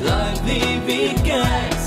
lively weekend,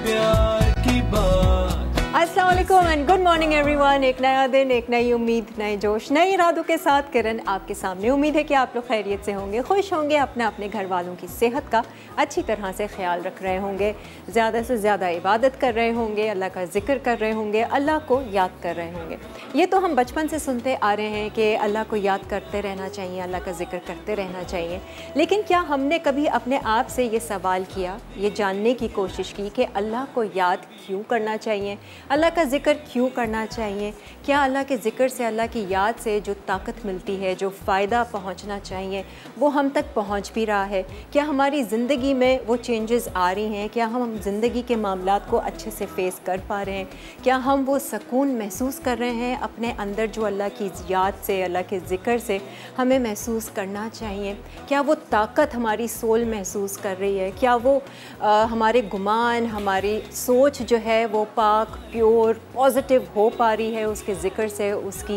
प्यार की बात। अस्सलाम वालेकुम एंड गुड मॉर्निंग एवरीवन। एक नया दिन, एक नई उम्मीद, नए जोश, नए इरादों के साथ किरण आपके सामने। उम्मीद है कि आप लोग खैरियत से होंगे, खुश होंगे, अपने अपने घर वालों की सेहत का अच्छी तरह से ख्याल रख रहे होंगे, ज़्यादा से ज़्यादा इबादत कर रहे होंगे, अल्लाह का ज़िक्र कर रहे होंगे, अल्लाह को याद कर रहे होंगे। ये तो हम बचपन से सुनते आ रहे हैं कि अल्लाह को याद करते रहना चाहिए, अल्लाह का ज़िक्र करते रहना चाहिए। लेकिन क्या हमने कभी अपने आप से ये सवाल किया, ये जानने की कोशिश की कि अल्लाह को याद क्यों करना चाहिए, अल्लाह का ज़िक्र क्यों करना चाहिए? क्या अल्लाह के ज़िक्र से, अल्लाह की याद से जो ताकत मिलती है, जो फ़ायदा पहुंचना चाहिए, वो हम तक पहुंच भी रहा है? क्या हमारी ज़िंदगी में वो चेंजेस आ रही हैं? क्या हम ज़िंदगी के मामलात को अच्छे से फ़ेस कर पा रहे हैं? क्या हम वो सुकून महसूस कर रहे हैं अपने अंदर जो अल्लाह की याद से, अल्लाह के ज़िक्र से हमें महसूस करना चाहिए? क्या वो ताकत हमारी सोल महसूस कर रही है? क्या वो हमारे गुमान, हमारी सोच जो है वो पाक, प्योर, पॉजिटिव हो पा रही है उसके ज़िक्र से, उसकी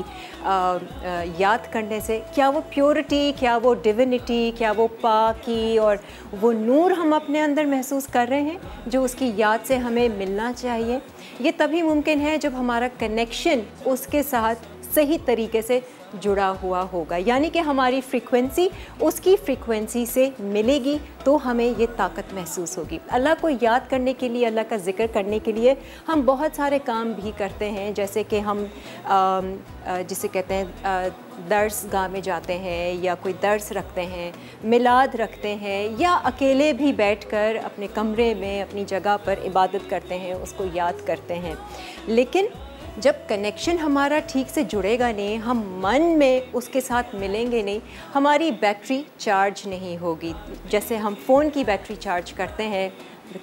याद करने से? क्या वो प्योरिटी, क्या वो डिविनिटी, क्या वो पाकी और वो नूर हम अपने अंदर महसूस कर रहे हैं जो उसकी याद से हमें मिलना चाहिए? ये तभी मुमकिन है जब हमारा कनेक्शन उसके साथ सही तरीके से जुड़ा हुआ होगा, यानी कि हमारी फ्रीक्वेंसी उसकी फ्रीक्वेंसी से मिलेगी तो हमें ये ताकत महसूस होगी। अल्लाह को याद करने के लिए, अल्लाह का ज़िक्र करने के लिए हम बहुत सारे काम भी करते हैं, जैसे कि हम जिसे कहते हैं दर्स गाह में जाते हैं या कोई दर्स रखते हैं, मिलाद रखते हैं, या अकेले भी बैठकर अपने कमरे में अपनी जगह पर इबादत करते हैं, उसको याद करते हैं। लेकिन जब कनेक्शन हमारा ठीक से जुड़ेगा नहीं, हम मन में उसके साथ मिलेंगे नहीं, हमारी बैटरी चार्ज नहीं होगी। जैसे हम फ़ोन की बैटरी चार्ज करते हैं,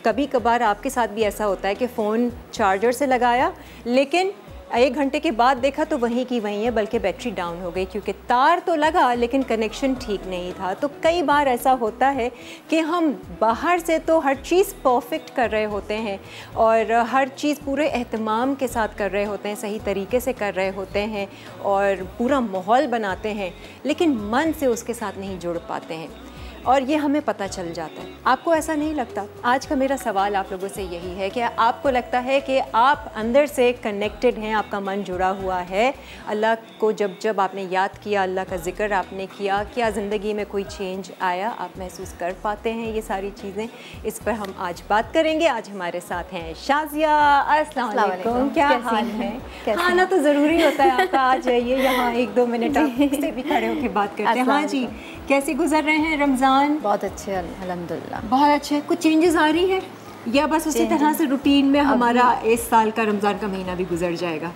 कभी कभार आपके साथ भी ऐसा होता है कि फ़ोन चार्जर से लगाया लेकिन 1 घंटे के बाद देखा तो वहीं की वहीं है, बल्कि बैटरी डाउन हो गई क्योंकि तार तो लगा लेकिन कनेक्शन ठीक नहीं था। तो कई बार ऐसा होता है कि हम बाहर से तो हर चीज़ परफेक्ट कर रहे होते हैं और हर चीज़ पूरे एहतमाम के साथ कर रहे होते हैं, सही तरीके से कर रहे होते हैं और पूरा माहौल बनाते हैं, लेकिन मन से उसके साथ नहीं जुड़ पाते हैं और ये हमें पता चल जाता है। आपको ऐसा नहीं लगता? आज का मेरा सवाल आप लोगों से यही है कि आपको लगता है कि आप अंदर से कनेक्टेड हैं, आपका मन जुड़ा हुआ है अल्लाह को? जब आपने याद किया, अल्लाह का ज़िक्र आपने किया, क्या ज़िंदगी में कोई चेंज आया? आप महसूस कर पाते हैं ये सारी चीज़ें? इस पर हम आज बात करेंगे। आज हमारे साथ हैं शाज़िया। अस्सलाम वालेकुम, क्या हाल है? आना तो ज़रूरी होता है आपका। आ जाइए यहाँ 1-2 मिनट आपसे भी खड़े होकर बात करते हैं। हाँ जी, कैसे गुजर रहे हैं रमज़ान? बहुत अच्छे, अल्हम्दुलिल्लाह। बहुत अच्छे। कुछ चेंजेस आ रही है या बस उसी तरह से रूटीन में हमारा इस साल का रमज़ान का महीना भी गुजर जाएगा?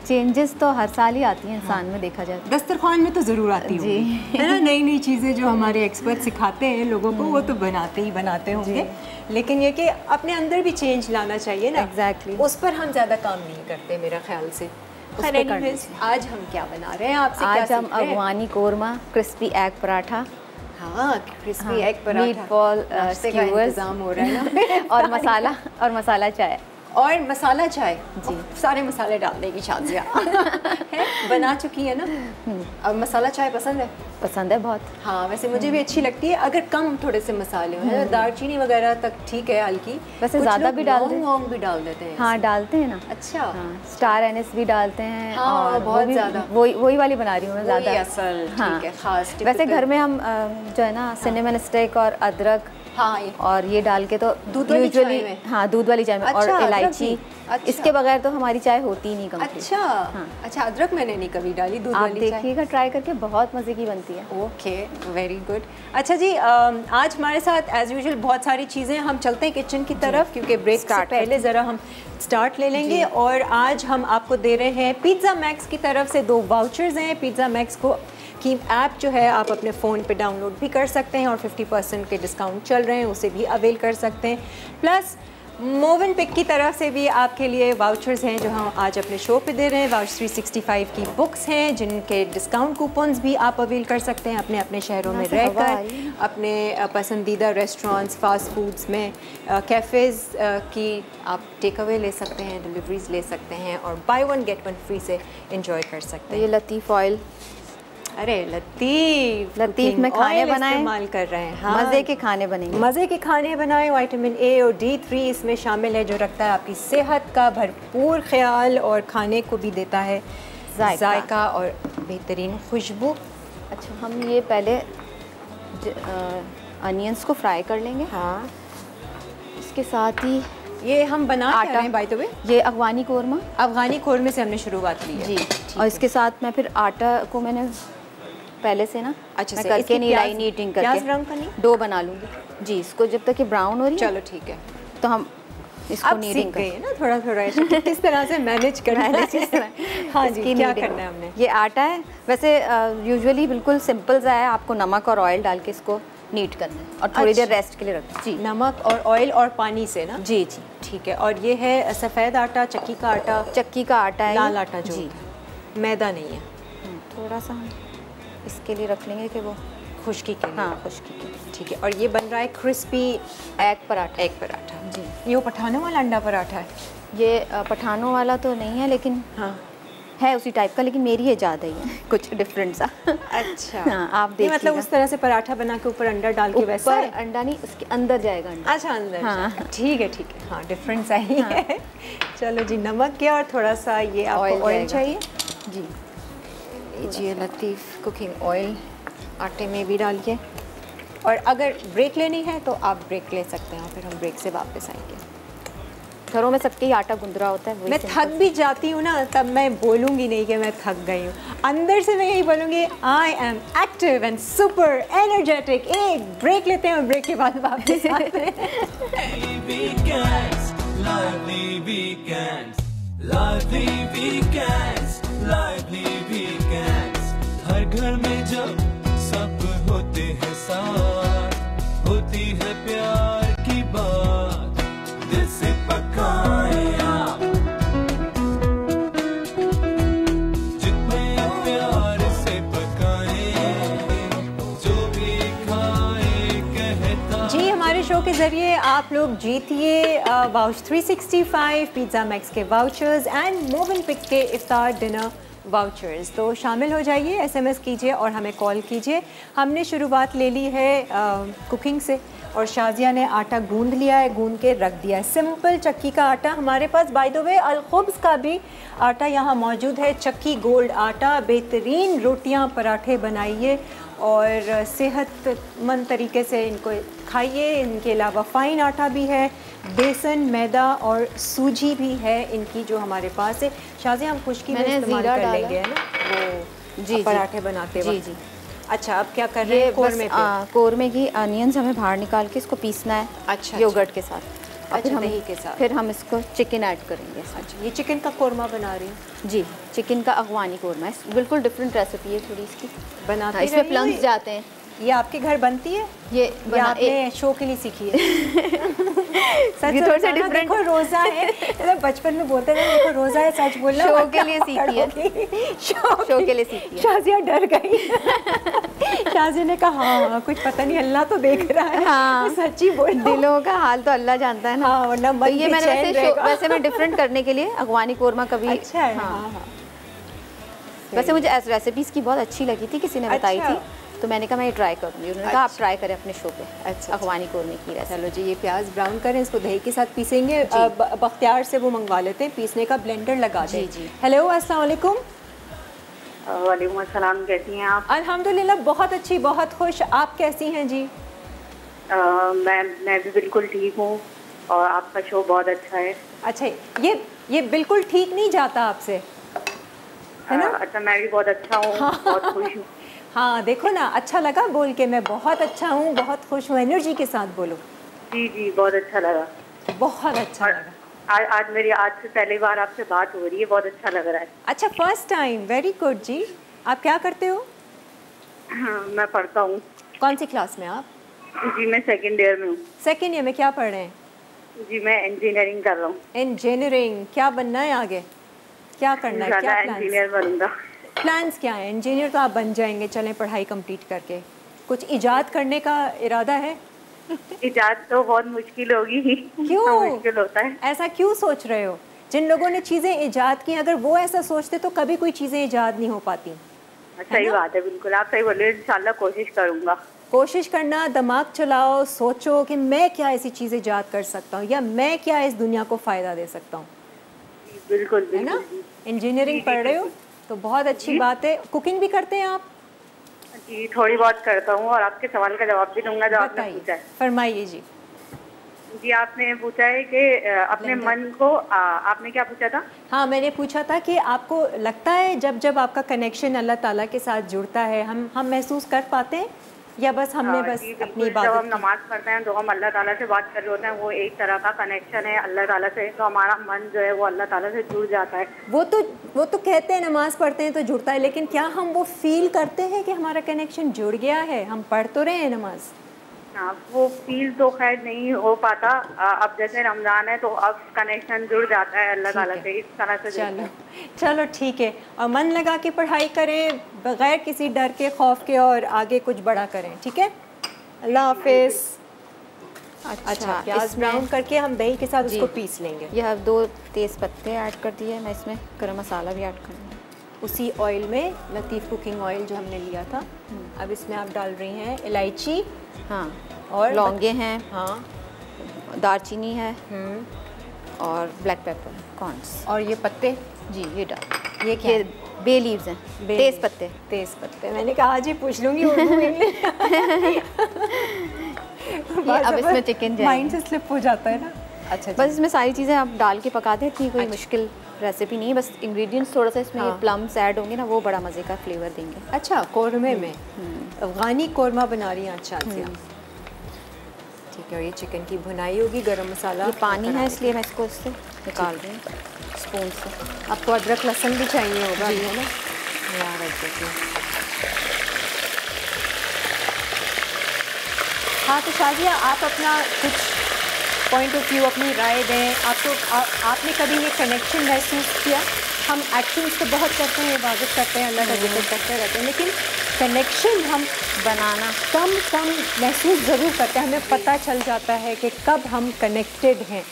चेंजेस तो हर साल ही आती हैं इंसान में, देखा जाए तो। दस्तरखान में तो ज़रूर आती होंगी, है ना? नई नई चीज़ें जो हमारे एक्सपर्ट सिखाते हैं लोगों को, वो तो बनाते ही बनाते होंगे, लेकिन ये कि अपने अंदर भी चेंज लाना चाहिए ना। एग्जैक्टली, उस पर हम ज़्यादा काम नहीं करते मेरा ख्याल से। आज हम क्या बना रहे हैं आपसे? आज हम अफगानी कोरमा, क्रिस्पी एग पराठा, हाँ crispy egg paratha, meatball skewers, इंतजाम हो रहा है ना और मसाला चाय। और मसाला चाय जी, सारे मसाले डालने की शाज़िया है, बना चुकी है ना। अब मसाला चाय पसंद है? पसंद है बहुत। हाँ, वैसे मुझे भी अच्छी लगती है, अगर कम थोड़े से मसाले हो, दालचीनी वगैरह तक ठीक है, हल्की। वैसे ज़्यादा भी डालते हैं, लौंग भी डाल देते हैं। हाँ डालते हैं ना। अच्छा, हाँ, स्टार एनिस भी डालते हैं। हाँ, और बहुत ज़्यादा वही वाली बना रही हूँ मैं ज़्यादा। असल ठीक है, खास। वैसे घर में हम जो है ना सिनेमन स्टिक और अदरक, हाँ, और ये डाल के तो यूजुअली, हाँ दूध वाली चाय में, और इलायची, इसके बगैर तो हमारी चाय होती ही नहीं कंप्लीट। अच्छा, हाँ। अच्छा, अदरक मैंने नहीं कभी डाली दूध वाली चाय। आप देखिएगा, ट्राई करके, बहुत मज़े की बनती है। Okay, very good. अच्छा जी, आज हमारे साथ एज यूजुअल बहुत सारी चीज़ें, हम चलते हैं किचन की तरफ क्योंकि ब्रेक से पहले ज़रा हम स्टार्ट ले लेंगे। और आज हम आपको दे रहे हैं पिज़्ज़ा मैक्स की तरफ से 2 वाउचर्स हैं। पिज़्ज़ा मैक्स को की ऐप जो है आप अपने फ़ोन पे डाउनलोड भी कर सकते हैं और 50% के डिस्काउंट चल रहे हैं, उसे भी अवेल कर सकते हैं। प्लस मोवन पिक की तरफ से भी आपके लिए वाउचर्स हैं जो हम आज अपने शो पे दे रहे हैं। वाउच 365 की बुक्स हैं जिनके डिस्काउंट कूपन्स भी आप अवेल कर सकते हैं अपने अपने शहरों में रहकर, अपने पसंदीदा रेस्टोरेंट्स, फास्ट फूड्स में, कैफ़ेज़ की आप टेक अवे ले सकते हैं, डिलीवरीज ले सकते हैं और बाय 1 गेट 1 फ्री से इंजॉय कर सकते हैं। ये लतीफ़ ऑयल अरे लतीफ़ में खाने बनाए, इस्तेमाल कर रहे हैं। हाँ, मज़े के खाने बनेंगे। मज़े के खाने बनाए। विटामिन ए और D3 इसमें शामिल है, जो रखता है आपकी सेहत का भरपूर ख्याल और खाने को भी देता है जायका और बेहतरीन खुशबू। अच्छा, हम ये पहले अनियंस को फ्राई कर लेंगे। हाँ, इसके साथ ही ये हम बना क्या आटा, रहे हैं बाय द वे? ये अफगानी कौरमा, अफगानी कौरमे से हमने शुरुआत की है जी। और इसके साथ मैं फिर आटा को मैंने पहले से ना अच्छा मैं करके नीटिंग करके प्याज ब्राउन करनी, डो बना लूँगी जी। इसको जब तक ये ब्राउन हो रही है, चलो ठीक है, तो हम इसको अब नीटिंग सीख गए हैं ना थोड़ा थोड़ा किस तरह से मैनेज करना है। हाँ जी, क्या करना है हमने? ये आटा है, वैसे यूजुअली बिल्कुल सिंपल सा है। आपको नमक और ऑयल डाल के इसको नीट करना है और थोड़ी देर रेस्ट के लिए रखना जी। नमक और ऑयल और पानी से ना? जी जी, ठीक है। और ये है सफ़ेद आटा, चक्की का आटा? चक्की का आटा है, लाल आटा जो जी, मैदा नहीं है। थोड़ा सा हम इसके लिए रख लेंगे कि वो खुश्की के लिए। हाँ, खुश्की के लिए। ठीक है। और ये बन रहा है crispy egg paratha. Egg paratha जी। ये वो पठानों वाला अंडा पराठा है? ये पठानों वाला तो नहीं है, लेकिन हाँ है उसी टाइप का, लेकिन मेरी ये ज़्यादा ही है कुछ डिफरेंट सा। अच्छा। हाँ, आप देखिए, मतलब उस तरह से पराठा बना के ऊपर अंडा डाल के वैसा है? अंडा नहीं, उसके अंदर जाएगा अंडा। अच्छा, अंदर। हाँ, ठीक है ठीक है। हाँ, डिफरेंट सा ही है। चलो जी, नमक क्या और थोड़ा सा ये आपको ऑयल चाहिए जी। जी, लतीफ़ कुकिंग ऑयल आटे में भी डालिए। और अगर ब्रेक लेनी है तो आप ब्रेक ले सकते हैं, फिर हम ब्रेक से वापस आएंगे। घरों में सबके ही आटा गुंद रहा होता है। मैं थक भी जाती हूँ ना, तब मैं बोलूँगी नहीं कि मैं थक गई हूँ, अंदर से मैं यही बोलूँगी, I am active and super energetic. एक ब्रेक लेते हैं और ब्रेक के बाद वापस आते हैं। Lively weekends, lively weekends, lively weekends. हर घर में जब सब होते हैं साथ, होती है प्यार की बात, दिल से पकाए आप, जितने प्यार से पकाए, जो भी खाए कहता। जी, हमारे शो के ज़रिए आप लोग जीतिए वाउच 365 पिज़्ज़ा मैक्स के वाउचर्स एंड मोविन पिक्स के इफ्तार डिनर वाउचर्स। तो शामिल हो जाइए, SMS कीजिए और हमें कॉल कीजिए। हमने शुरुआत ले ली है कुकिंग से, और शाजिया ने आटा गूंद लिया है, गूंद के रख दिया है। सिंपल चक्की का आटा हमारे पास, बाय द वे अलखुब्स का भी आटा यहाँ मौजूद है, चक्की गोल्ड आटा। बेहतरीन रोटियाँ पराठे बनाइए और सेहतमंद तरीके से इनको खाइए। इनके अलावा फ़ाइन आटा भी है, बेसन, मैदा और सूजी भी है इनकी जो हमारे पास है। शाजिया, हम खुश्की में इस्तेमाल कर लेंगे, है ना वो जी पराठे बनाते वक्त? जी जी। अच्छा, अब क्या कर रहे हैं? कौरमे की अनियंस हमें बाहर निकाल के इसको पीसना है। अच्छा, योगर्ट के साथ। अच्छा, दही के साथ। फिर हम इसको चिकन ऐड करेंगे। अच्छा, ये चिकन का कौरमा बना रही हूँ जी। चिकन का अफगानी कौरमा है, बिल्कुल डिफरेंट रेसिपी है थोड़ी इसकी। बनाते इसमें प्लम्स जाते हैं। ये आपके घर बनती है? ये आपने शो के लिए सीखी है? सच ये थोड़ा सा डिफरेंट। देखो, रोज़ा है, मतलब बचपन में बोलते थे देखो रोज़ा है, सच बोलना। शो के लिए सीखी है, शो के लिए सीखी है। शाजिया डर गई। शाजिया ने कहा हाँ कुछ पता नहीं, अल्लाह तो देख रहा है। हाँ, सच्ची बोल, दिलों का हाल तो अल्लाह जानता है ना। हाँ, वरना तो ये मैंने वैसे मैं डिफरेंट करने के लिए अफगानी कौरमा कभी। अच्छा है। हाँ हाँ। वैसे मुझे ऐसी रेसिपीज़ की बहुत अच्छी लगी थी, किसी ने बताई थी, तो मैंने कहा मैं ये ट्राई करूँगी। उन्होंने कहा आप ट्राई करें अपने शो पे। अच्छा, अफगानी कौरमे की रेसिपी। चलो जी, ये प्याज ब्राउन करें, इसको दही के साथ पीसेंगे। बख्तियार से वो मंगवा लेते हैं, पीसने का ब्लेंडर लगा दें। जी जी। हेलो, अस्सलाम वालेकुम। वालेकुम अस्सलाम, कैसी हैं आप? अल्हम्दुलिल्लाह, बहुत अच्छी, बहुत खुश। आप कैसी हैं जी? मैं भी बिल्कुल ठीक हूँ और आपका शो बहुत अच्छा है। अच्छा, ये बिल्कुल ठीक नहीं जाता आपसे, है ना? अच्छा, मैं भी बहुत अच्छा हूँ। हाँ। बहुत खुश हूँ। हाँ, देखो ना, अच्छा लगा बोल के, मैं बहुत अच्छा हूँ, बहुत खुश हूँ, एनर्जी के साथ बोलो। जी जी, बहुत अच्छा लगा। बहुत अच्छा लगा। आज मेरी आज से पहली बार आपसे बात हो रही है, बहुत अच्छा लग रहा है। अच्छा, फर्स्ट टाइम, वेरी गुड जी। आप क्या करते हो? मैं पढ़ता हूँ। कौन सी क्लास में आप? जी, मैं सेकेंड ईयर में हूँ। सेकेंड ईयर में क्या पढ़ रहे हैं? जी, मैं इंजीनियरिंग कर रहा हूँ। इंजीनियरिंग, क्या बनना है आगे? क्या करना है? क्या इंजीनियर बनूंगा। प्लान्स क्या है? इंजीनियर तो आप बन जाएंगे, चलें पढ़ाई कंप्लीट करके। कुछ इजाद करने का इरादा है? इजाद तो बहुत मुश्किल होगी। क्यों मुश्किल होता है? ऐसा क्यों सोच रहे हो? जिन लोगों ने चीज़ें इजाद की, अगर वो ऐसा सोचते तो कभी कोई चीज़ें इजाद नहीं हो पाती। सही बात है, बिल्कुल आप सही बोल रहे हो। इंशाल्लाह कोशिश करूंगा। कोशिश करना, दिमाग चलाओ, सोचो कि मैं क्या ऐसी चीज़ें ईजाद कर सकता हूँ या मैं क्या इस दुनिया को फ़ायदा दे सकता हूँ, बिल्कुल है ना। बिल्कुल जी। इंजीनियरिंग पढ़ रहे हो तो बहुत अच्छी बात है। कुकिंग भी करते हैं आप? जी थोड़ी बहुत करता हूँ और आपके सवाल का जवाब भी दूंगा जो आपने पूछा है। फरमाइए जी। जी आपने पूछा है कि अपने मन को आपने क्या पूछा था? हाँ, मैंने पूछा था कि आपको लगता है जब जब आपका कनेक्शन अल्लाह ताला के साथ जुड़ता है हम महसूस कर पाते हैं या बस हमने बस जी, अपनी बिल्कुल। जब हम इबादत नमाज पढ़ते हैं तो हम अल्लाह ताला से बात कर रहे होते हैं, वो एक तरह का कनेक्शन है अल्लाह ताला से, तो हमारा मन जो है वो अल्लाह ताला से जुड़ जाता है। वो तो कहते हैं नमाज पढ़ते हैं तो जुड़ता है, लेकिन क्या हम वो फील करते हैं कि हमारा कनेक्शन जुड़ गया है? हम पढ़ तो रहे हैं नमाज, हाँ वो फील तो खैर नहीं हो पाता। अब जैसे रमज़ान है तो अब कनेक्शन जुड़ जाता है अल्लाह ताला से, इस तरह से जुड़ता है। चलो ठीक है। और मन लगा के पढ़ाई करें बगैर किसी डर के खौफ के और आगे कुछ बड़ा करें, ठीक है। अल्लाह हाफिज़। अच्छा, प्याज ब्राउन करके हम दही के साथ उसको पीस लेंगे। यह 2 तेज़ पत्ते ऐड कर दिए, मैं इसमें गरम मसाला भी ऐड करूँगी उसी ऑयल में, लतीफ़ कुकिंग ऑयल जो हमने लिया था। अब इसमें आप डाल रही हैं इलायची, हाँ, और लौंगे हैं, हाँ, दालचीनी है और ब्लैक पेपर, कॉर्न्स, और ये पत्ते जी ये डाल। ये क्या ये है? बे लीव्स हैं, तेज़ पत्ते। तेज़ पत्ते मैंने कहा आज ही पूछ लूँगी उर्दू इंग्लिश। अब इसमें चिकन जाएगा, माइंड से स्लिप हो जाता है ना। अच्छा बस इसमें सारी चीज़ें आप डाल के पका दें, इतनी कोई मुश्किल रेसिपी नहीं है। बस इंग्रेडिएंट्स थोड़ा सा इसमें ये प्लम्स ऐड होंगे ना, वो बड़ा मज़े का फ्लेवर देंगे। अच्छा, कौरमे में अफ़गानी कौरमा बना रही हैं अच्छा से आप। ठीक है, और ये चिकन की भुनाई होगी, गरम मसाला। ये पानी है इसलिए मैं इसको इससे निकाल रही हूँ स्पून से। आपको अदरक लहसुन भी चाहिए होगा, है ना। यहाँ रख देती हूँ। हाँ तो शाजिया आप अपना कुछ पॉइंट ऑफ व्यू, अपनी राय दें। आपने कभी ये कनेक्शन महसूस किया? हम एक्शंस तो बहुत करते हैं, इबादत करते हैं, अल्लाह का जिक्र करते रहते हैं, लेकिन कनेक्शन हम बनाना कम महसूस ज़रूर करते हैं। हमें पता चल जाता है कि कब हम कनेक्टेड हैं,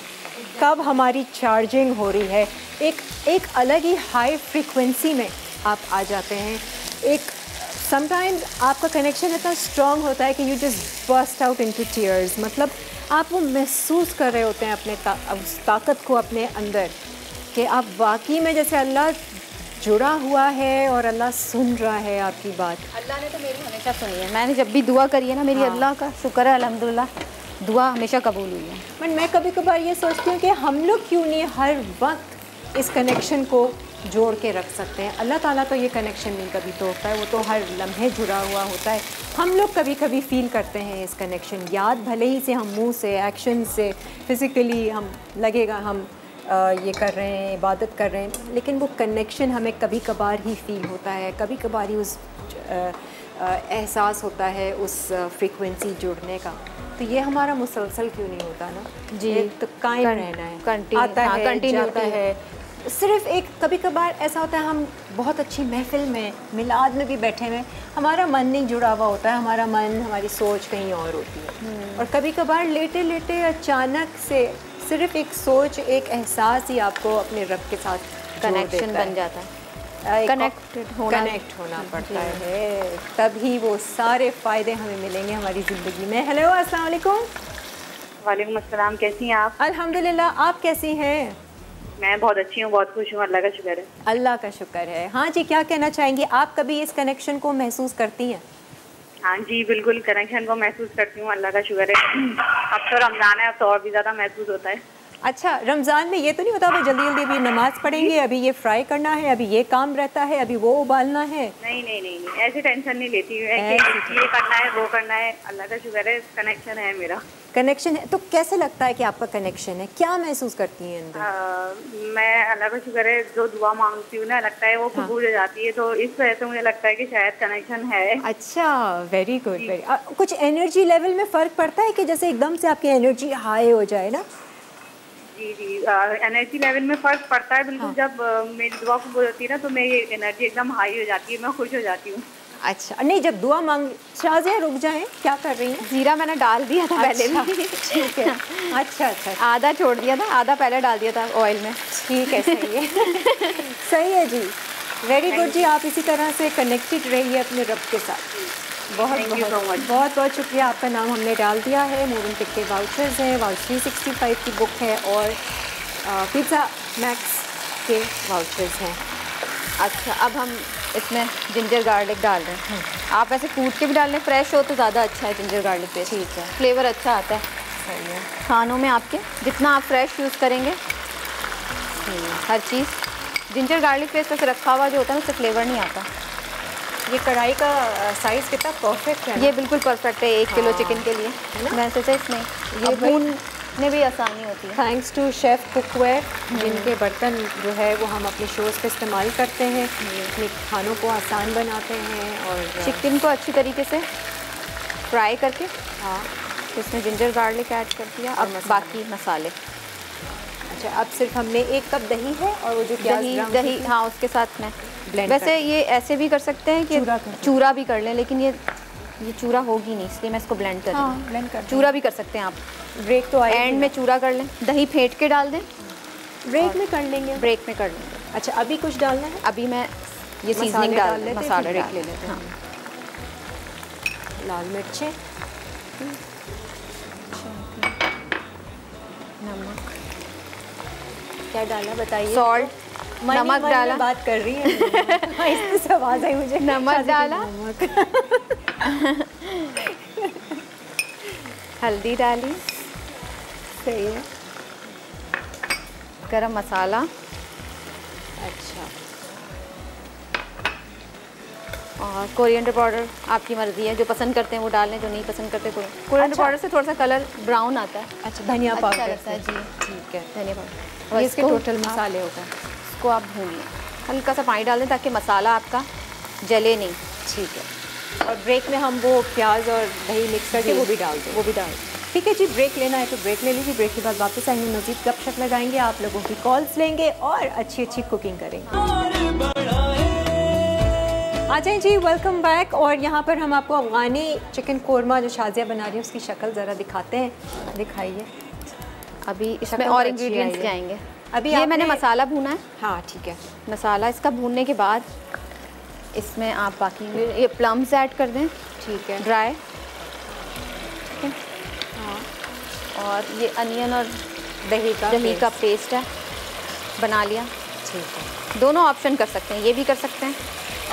कब हमारी चार्जिंग हो रही है। एक अलग ही हाई फ्रीक्वेंसी में आप आ जाते हैं। एक समटाइम्स आपका कनेक्शन इतना स्ट्रॉन्ग होता है कि you just burst out into tears. मतलब आप वो महसूस कर रहे होते हैं अपने उस ताकत को अपने अंदर, कि आप वाकई में जैसे अल्लाह जुड़ा हुआ है और अल्लाह सुन रहा है आपकी बात। अल्लाह ने तो मेरी हमेशा सुनी है। मैंने जब भी दुआ करी है ना, मेरी अल्लाह का शुक्र है, अल्हम्दुलिल्लाह दुआ हमेशा कबूल हुई है। बट मैं कभी कभार ये सोचती हूँ कि हम लोग क्यों नहीं हर वक्त इस कनेक्शन को जोड़ के रख सकते हैं। अल्लाह ताला तो ये कनेक्शन नहीं कभी तोड़ता है, वो तो हर लम्हे जुड़ा हुआ होता है। हम लोग कभी कभी फ़ील करते हैं इस कनेक्शन, याद भले ही से हम मुंह से, एक्शन से, फिज़िकली हम लगेगा हम ये कर रहे हैं, इबादत कर रहे हैं, लेकिन वो कनेक्शन हमें कभी कभार ही फ़ील होता है, कभी कभार ही उस एहसास होता है उस फ्रीक्वेंसी जुड़ने का। तो ये हमारा मुसलसल क्यों नहीं होता ना जी? तो कायम रहना है, आता है, कंटिन्यूटी है। सिर्फ एक कभी कभार ऐसा होता है हम बहुत अच्छी महफिल में, मिलाद में भी बैठे हुए, हमारा मन नहीं जुड़ा हुआ होता है, हमारा मन, हमारी सोच कहीं और होती है। और कभी कभार लेटे लेटे अचानक से सिर्फ एक सोच, एक एहसास ही आपको अपने रब के साथ कनेक्शन बन जाता है, कनेक्ट होना पड़ता है, तभी वो सारे फ़ायदे हमें मिलेंगे हमारी ज़िंदगी में। हेलो, अस्सलाम वालेकुम। वालेकुम अस्सलाम, कैसी हैं आप? अल्हम्दुलिल्लाह, आप कैसी हैं? मैं बहुत अच्छी हूँ, बहुत खुश हूँ, अल्लाह का शुक्र है। अल्लाह का शुक्र है। हाँ जी, क्या कहना चाहेंगी आप? कभी इस कनेक्शन को महसूस करती हैं? हाँ जी बिल्कुल, कनेक्शन को महसूस करती हूँ, अल्लाह का शुक्र है। अब तो रमज़ान है, अब तो और भी ज़्यादा महसूस होता है। अच्छा, रमज़ान में ये तो नहीं होता भाई जल्दी जल्दी अभी नमाज़ पढ़ेंगे, अभी ये फ्राई करना है, अभी ये काम रहता है, अभी वो उबालना है? नहीं, ऐसी टेंशन नहीं लेती हूँ, ये करना है, वो करना है। अल्लाह का शुक्र है, कनेक्शन है मेरा। कनेक्शन है तो कैसे लगता है कि आपका कनेक्शन है? क्या महसूस करती हैं अंदर? मैं अल्लाह का शुक्र है, जो दुआ मांगती हूँ ना, लगता है वो कबूल हो जाती है, तो इस वजह से मुझे लगता है कि शायद कनेक्शन है। अच्छा, वेरी गुड, वेरी। कुछ एनर्जी लेवल में फ़र्क पड़ता है कि जैसे एकदम से आपकी एनर्जी हाई हो जाए ना? जी, एनर्जी लेवल में फ़र्क पड़ता है बिल्कुल। जब मेरी दुआ कबूल होती है ना, तो मेरी एनर्जी एकदम हाई हो जाती है, मैं खुश हो जाती हूँ। अच्छा, नहीं जब दुआ मांग, शाज़िया रुक जाएं, क्या कर रही हैं? जीरा मैंने डाल दिया था पहले भी। ठीक है, अच्छा, आधा छोड़ दिया था, आधा पहले डाल दिया था ऑयल में। ठीक है, सही है। सही है जी। वेरी गुड जी, आप इसी तरह से कनेक्टेड रहिए अपने रब के साथ। बहुत Thank you so बहुत much. बहुत बहुत शुक्रिया, आपका नाम हमने डाल दिया है। मूविंग पिक के वाउचर्स हैं, वाउच 365 की बुक है और पिज़्ज़ा मैक्स के वाउचर्स हैं। अच्छा, अब हम इसमें जिंजर गार्लिक डाल रहे हैं। आप ऐसे कूट के भी डाल लें, फ्रेश हो तो ज़्यादा अच्छा है जिंजर गार्लिक पेस्ट। ठीक है। फ्लेवर अच्छा आता है सही है। खानों में आपके, जितना आप फ्रेश यूज़ करेंगे हर चीज़। जिंजर गार्लिक पेस्ट ऐसे रखा हुआ जो होता है ना, उससे फ्लेवर नहीं आता। ये कढ़ाई का साइज़ कितना परफेक्ट है ना? ये बिल्कुल परफेक्ट है 1 किलो चिकन के लिए। वैसे तो इसमें ये भूनने भी आसानी होती है। थैंक्स टू शेफ़ कुकवेयर, जिनके बर्तन जो है वो हम अपने शोज़ पे इस्तेमाल करते हैं, अपने खानों को आसान बनाते हैं। और चिकन को अच्छी तरीके से फ्राई करके हाँ, इसमें जिंजर गार्लिक ऐड कर दिया और बाकी मसाले। अच्छा, अब सिर्फ हमने 1 कप दही है और वो जो प्याज दही हाँ, उसके साथ में Blend वैसे कर ये ऐसे भी कर सकते हैं कि चूरा भी कर लें, लेकिन ये चूरा होगी नहीं, इसलिए मैं इसको ब्लेंड कर रही हूँ। ब्लेंड कर चूरा भी कर सकते हैं आप, ब्रेक तो आएगी एंड में चूरा कर लें, दही फेंट के डाल दें, ब्रेक में कर लेंगे। ब्रेक में कर लेंगे। अच्छा, अभी कुछ डालना है? अभी मैं ये मसाले सीजनिंग डाल डाल लेते हैं, मसाला फिर डाल ब्रेक ले लेते हैं। हाँ। लाल मिर्चें, नमक, क्या डाला बताइए। सॉल्ट, मन ही नमक मन में डाला। बात कर रही है। इससे से आवाज़ आई मुझे। नमक शादी की डाला। नमक। हल्दी डाली, सही है। गरम मसाला, अच्छा, और कोरिएंडर पाउडर आपकी मर्ज़ी है, जो पसंद करते हैं वो डालें, जो नहीं पसंद करते कोरिएंडर अच्छा। पाउडर से थोड़ा सा कलर ब्राउन आता है। अच्छा, धनिया अच्छा पाउडर लगता है से। जी। ठीक है। धनिया पाउडर, और और इसके इसको टोटल मसाले हो गए। इसको आप भूनिए, हल्का सा पानी डाल दें ताकि मसाला आपका जले नहीं। ठीक है। और ब्रेक में हम वो प्याज और दही मिक्स करके जी। वो भी डाल दें। वो भी डाल दें। ठीक है जी, ब्रेक लेना है तो ब्रेक ले लीजिए। ब्रेक के बाद वापस आएंगे, मज़ीद गपशप लगाएंगे, आप लोगों की कॉल्स लेंगे और अच्छी अच्छी कुकिंग करेंगे। आ जाएं जी, वेलकम बैक। और यहाँ पर हम आपको अफ़गानी चिकन कोरमा जो शाज़िया बना रही है उसकी शक्ल ज़रा दिखाते हैं। दिखाइए। अभी इसमें शक्ल और तो अच्छी इंग्रेडिएंट्स आई है। जाएंगे। अभी ये मैंने आपने- मसाला भूना है। हाँ ठीक है। मसाला इसका भूनने के बाद इसमें आप बाकी ये प्लम्स ऐड कर दें, ठीक है। ड्राई। ठीक है। हाँ, और ये अनियन और दही का पेस्ट है, बना लिया। ठीक है। दोनों ऑप्शन कर सकते हैं, ये भी कर सकते हैं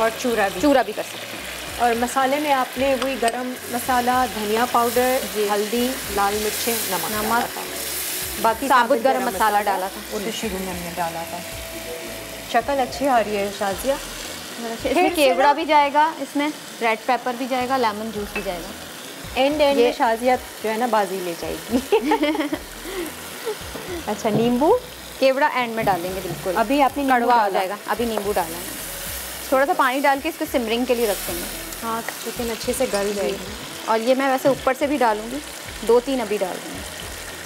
और चूरा भी। चूरा भी कर सकते हैं। और मसाले में आपने वही गरम मसाला, धनिया पाउडर, जी। हल्दी, लाल मिर्चें, नमक डाला था। बाकी साबुत गरम मसाला डाला था। वो तो शुरू में हमने डाला था। शक्ल अच्छी आ रही है शाज़िया। इसमें केवड़ा भी जाएगा, इसमें रेड पेपर भी जाएगा, लेमन जूस भी जाएगा। एंड ये- में शाज़िया जो है ना बाजी ले जाएगी। अच्छा, नींबू केवड़ा एंड में डालेंगे बिल्कुल। अभी आपने नींबू कड़वा हो डाला। जाएगा, अभी नींबू डालना है। थोड़ा सा पानी डाल के इसको सिमरिंग के लिए रख देंगे। हाँ, चिकन अच्छे से गल जाएगी। और ये मैं वैसे ऊपर से भी डालूंगी, 2-3 अभी डाल दूँगी।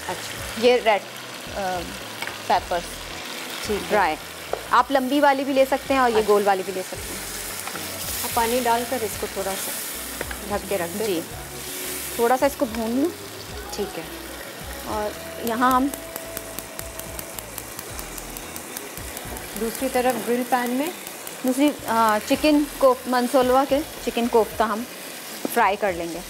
अच्छा, ये रेड पेपर्स ठीक है। ड्राई, आप लंबी वाली भी ले सकते हैं और ये गोल वाली भी ले सकते हैं। अब पानी डालकर इसको थोड़ा सा ढक के रख दें। जी, थोड़ा सा इसको भून लूँ। ठीक है। और यहाँ हम दूसरी तरफ ग्रिल पैन में दूसरी चिकन मंसोलवा के चिकन कोफ्ता हम फ्राई कर लेंगे।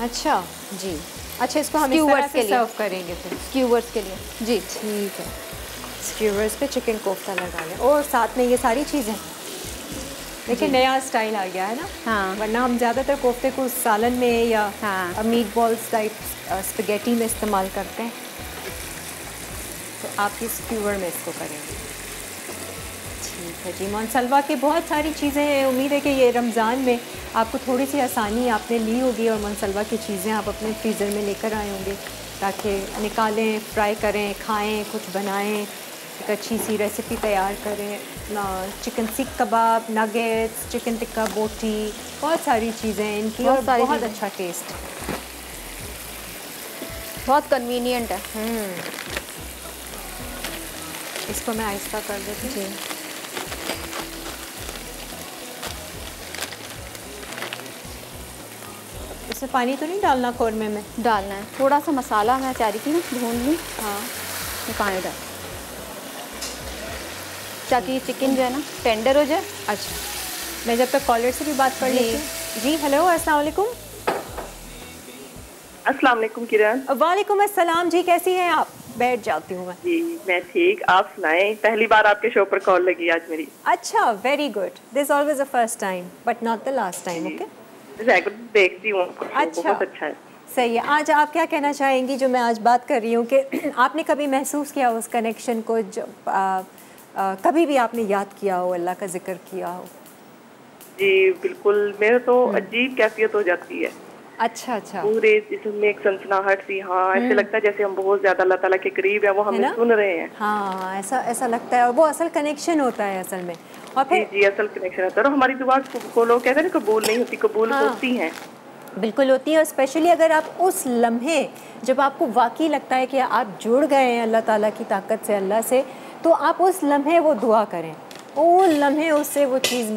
अच्छा जी, अच्छा, इसको हम इस Skewers तरह के से लिए। सर्व करेंगे फिर। स्क्यूवर्स के लिए। जी, ठीक है। स्क्यूवर्स पे चिकन कोफ्ता लगा लें और साथ में ये सारी चीज़ें। देखिए नया स्टाइल आ गया है ना। हाँ। वरना हम ज़्यादातर कोफ्ते को सालन में या हाँ। मीट बॉल्स टाइप स्पेगेटी में इस्तेमाल करते हैं, तो आप इस स्क्यूवर में इसको करेंगे। ठीक है जी। मोनसलवा की बहुत सारी चीज़ें हैं। उम्मीद है कि ये रमज़ान में आपको थोड़ी सी आसानी आपने ली होगी और मोनसलवा की चीज़ें आप अपने फ्रीज़र में लेकर आए होंगे ताकि निकालें, फ्राई करें, खाएं, कुछ बनाएं, एक अच्छी सी रेसिपी तैयार करें। चिकन सीख कबाब, नगेट्स, चिकन टिक्का बोटी, बहुत सारी चीज़ें हैं इनकी बहुत और सारी बहुत चीज़ें। अच्छा टेस्ट। बहुत कन्वीनियंट है। इसको मैं आहिस्ता कर देती हूँ। इसमें पानी तो नहीं डालना कौरमे में? डालना है थोड़ा सा मसाला, मैं चाह रही थी ना भून लूँ। हाँ। ये पानी डाल, ताकि चिकन जो है ना टेंडर हो जाए। अच्छा, मैं जब तक कॉलर से भी बात कर लेती हूँ। जी हेलो, अस्सलाम वालेकुम। अस्सलाम वालेकुम किरण। वालेकुम अस्सलाम जी, कैसी हैं आप? बैठ जाती हूँ मैं। जी मैं ठीक, आप सुनाएं। पहली बार आपके शो पर कॉल लगी आज मेरी। अच्छा, very good. This always a first time but not the last time. Okay, regular देखती हूँ। अच्छा, बहुत अच्छा है। सही है। आज आप क्या कहना चाहेंगी जो मैं आज बात कर रही हूँ कि आपने कभी महसूस किया उस कनेक्शन को जब कभी भी आपने याद किया हो, अल्लाह का जिक्र किया हो? जी बिल्कुल, मेरे तो अजीब कैफियत हो जाती है। अच्छा अच्छा, पूरे जिस्म में एक सनसनाहट सी। हाँ, ऐसे लगता है जैसे हम बहुत ज्यादा अल्लाह ताला के करीब हैं, वो हमें सुन रहे हैं। हाँ, ऐसा लगता है, और वो असल कनेक्शन होता है असल में। और फिर जी असल कनेक्शन होता है। और हमारी दुआ को लोग कहते हैं ना कबूल नहीं होती, कबूल होती हैं। बिल्कुल होती है, और स्पेशली अगर आप उस लम्हे जब आपको वाकई लगता है कि आप जुड़ गए हैं अल्लाह ताला की ताकत से, अल्लाह से, तो आप उस लम्हे वो दुआ करें, वो लम्हे उससे वो चीज़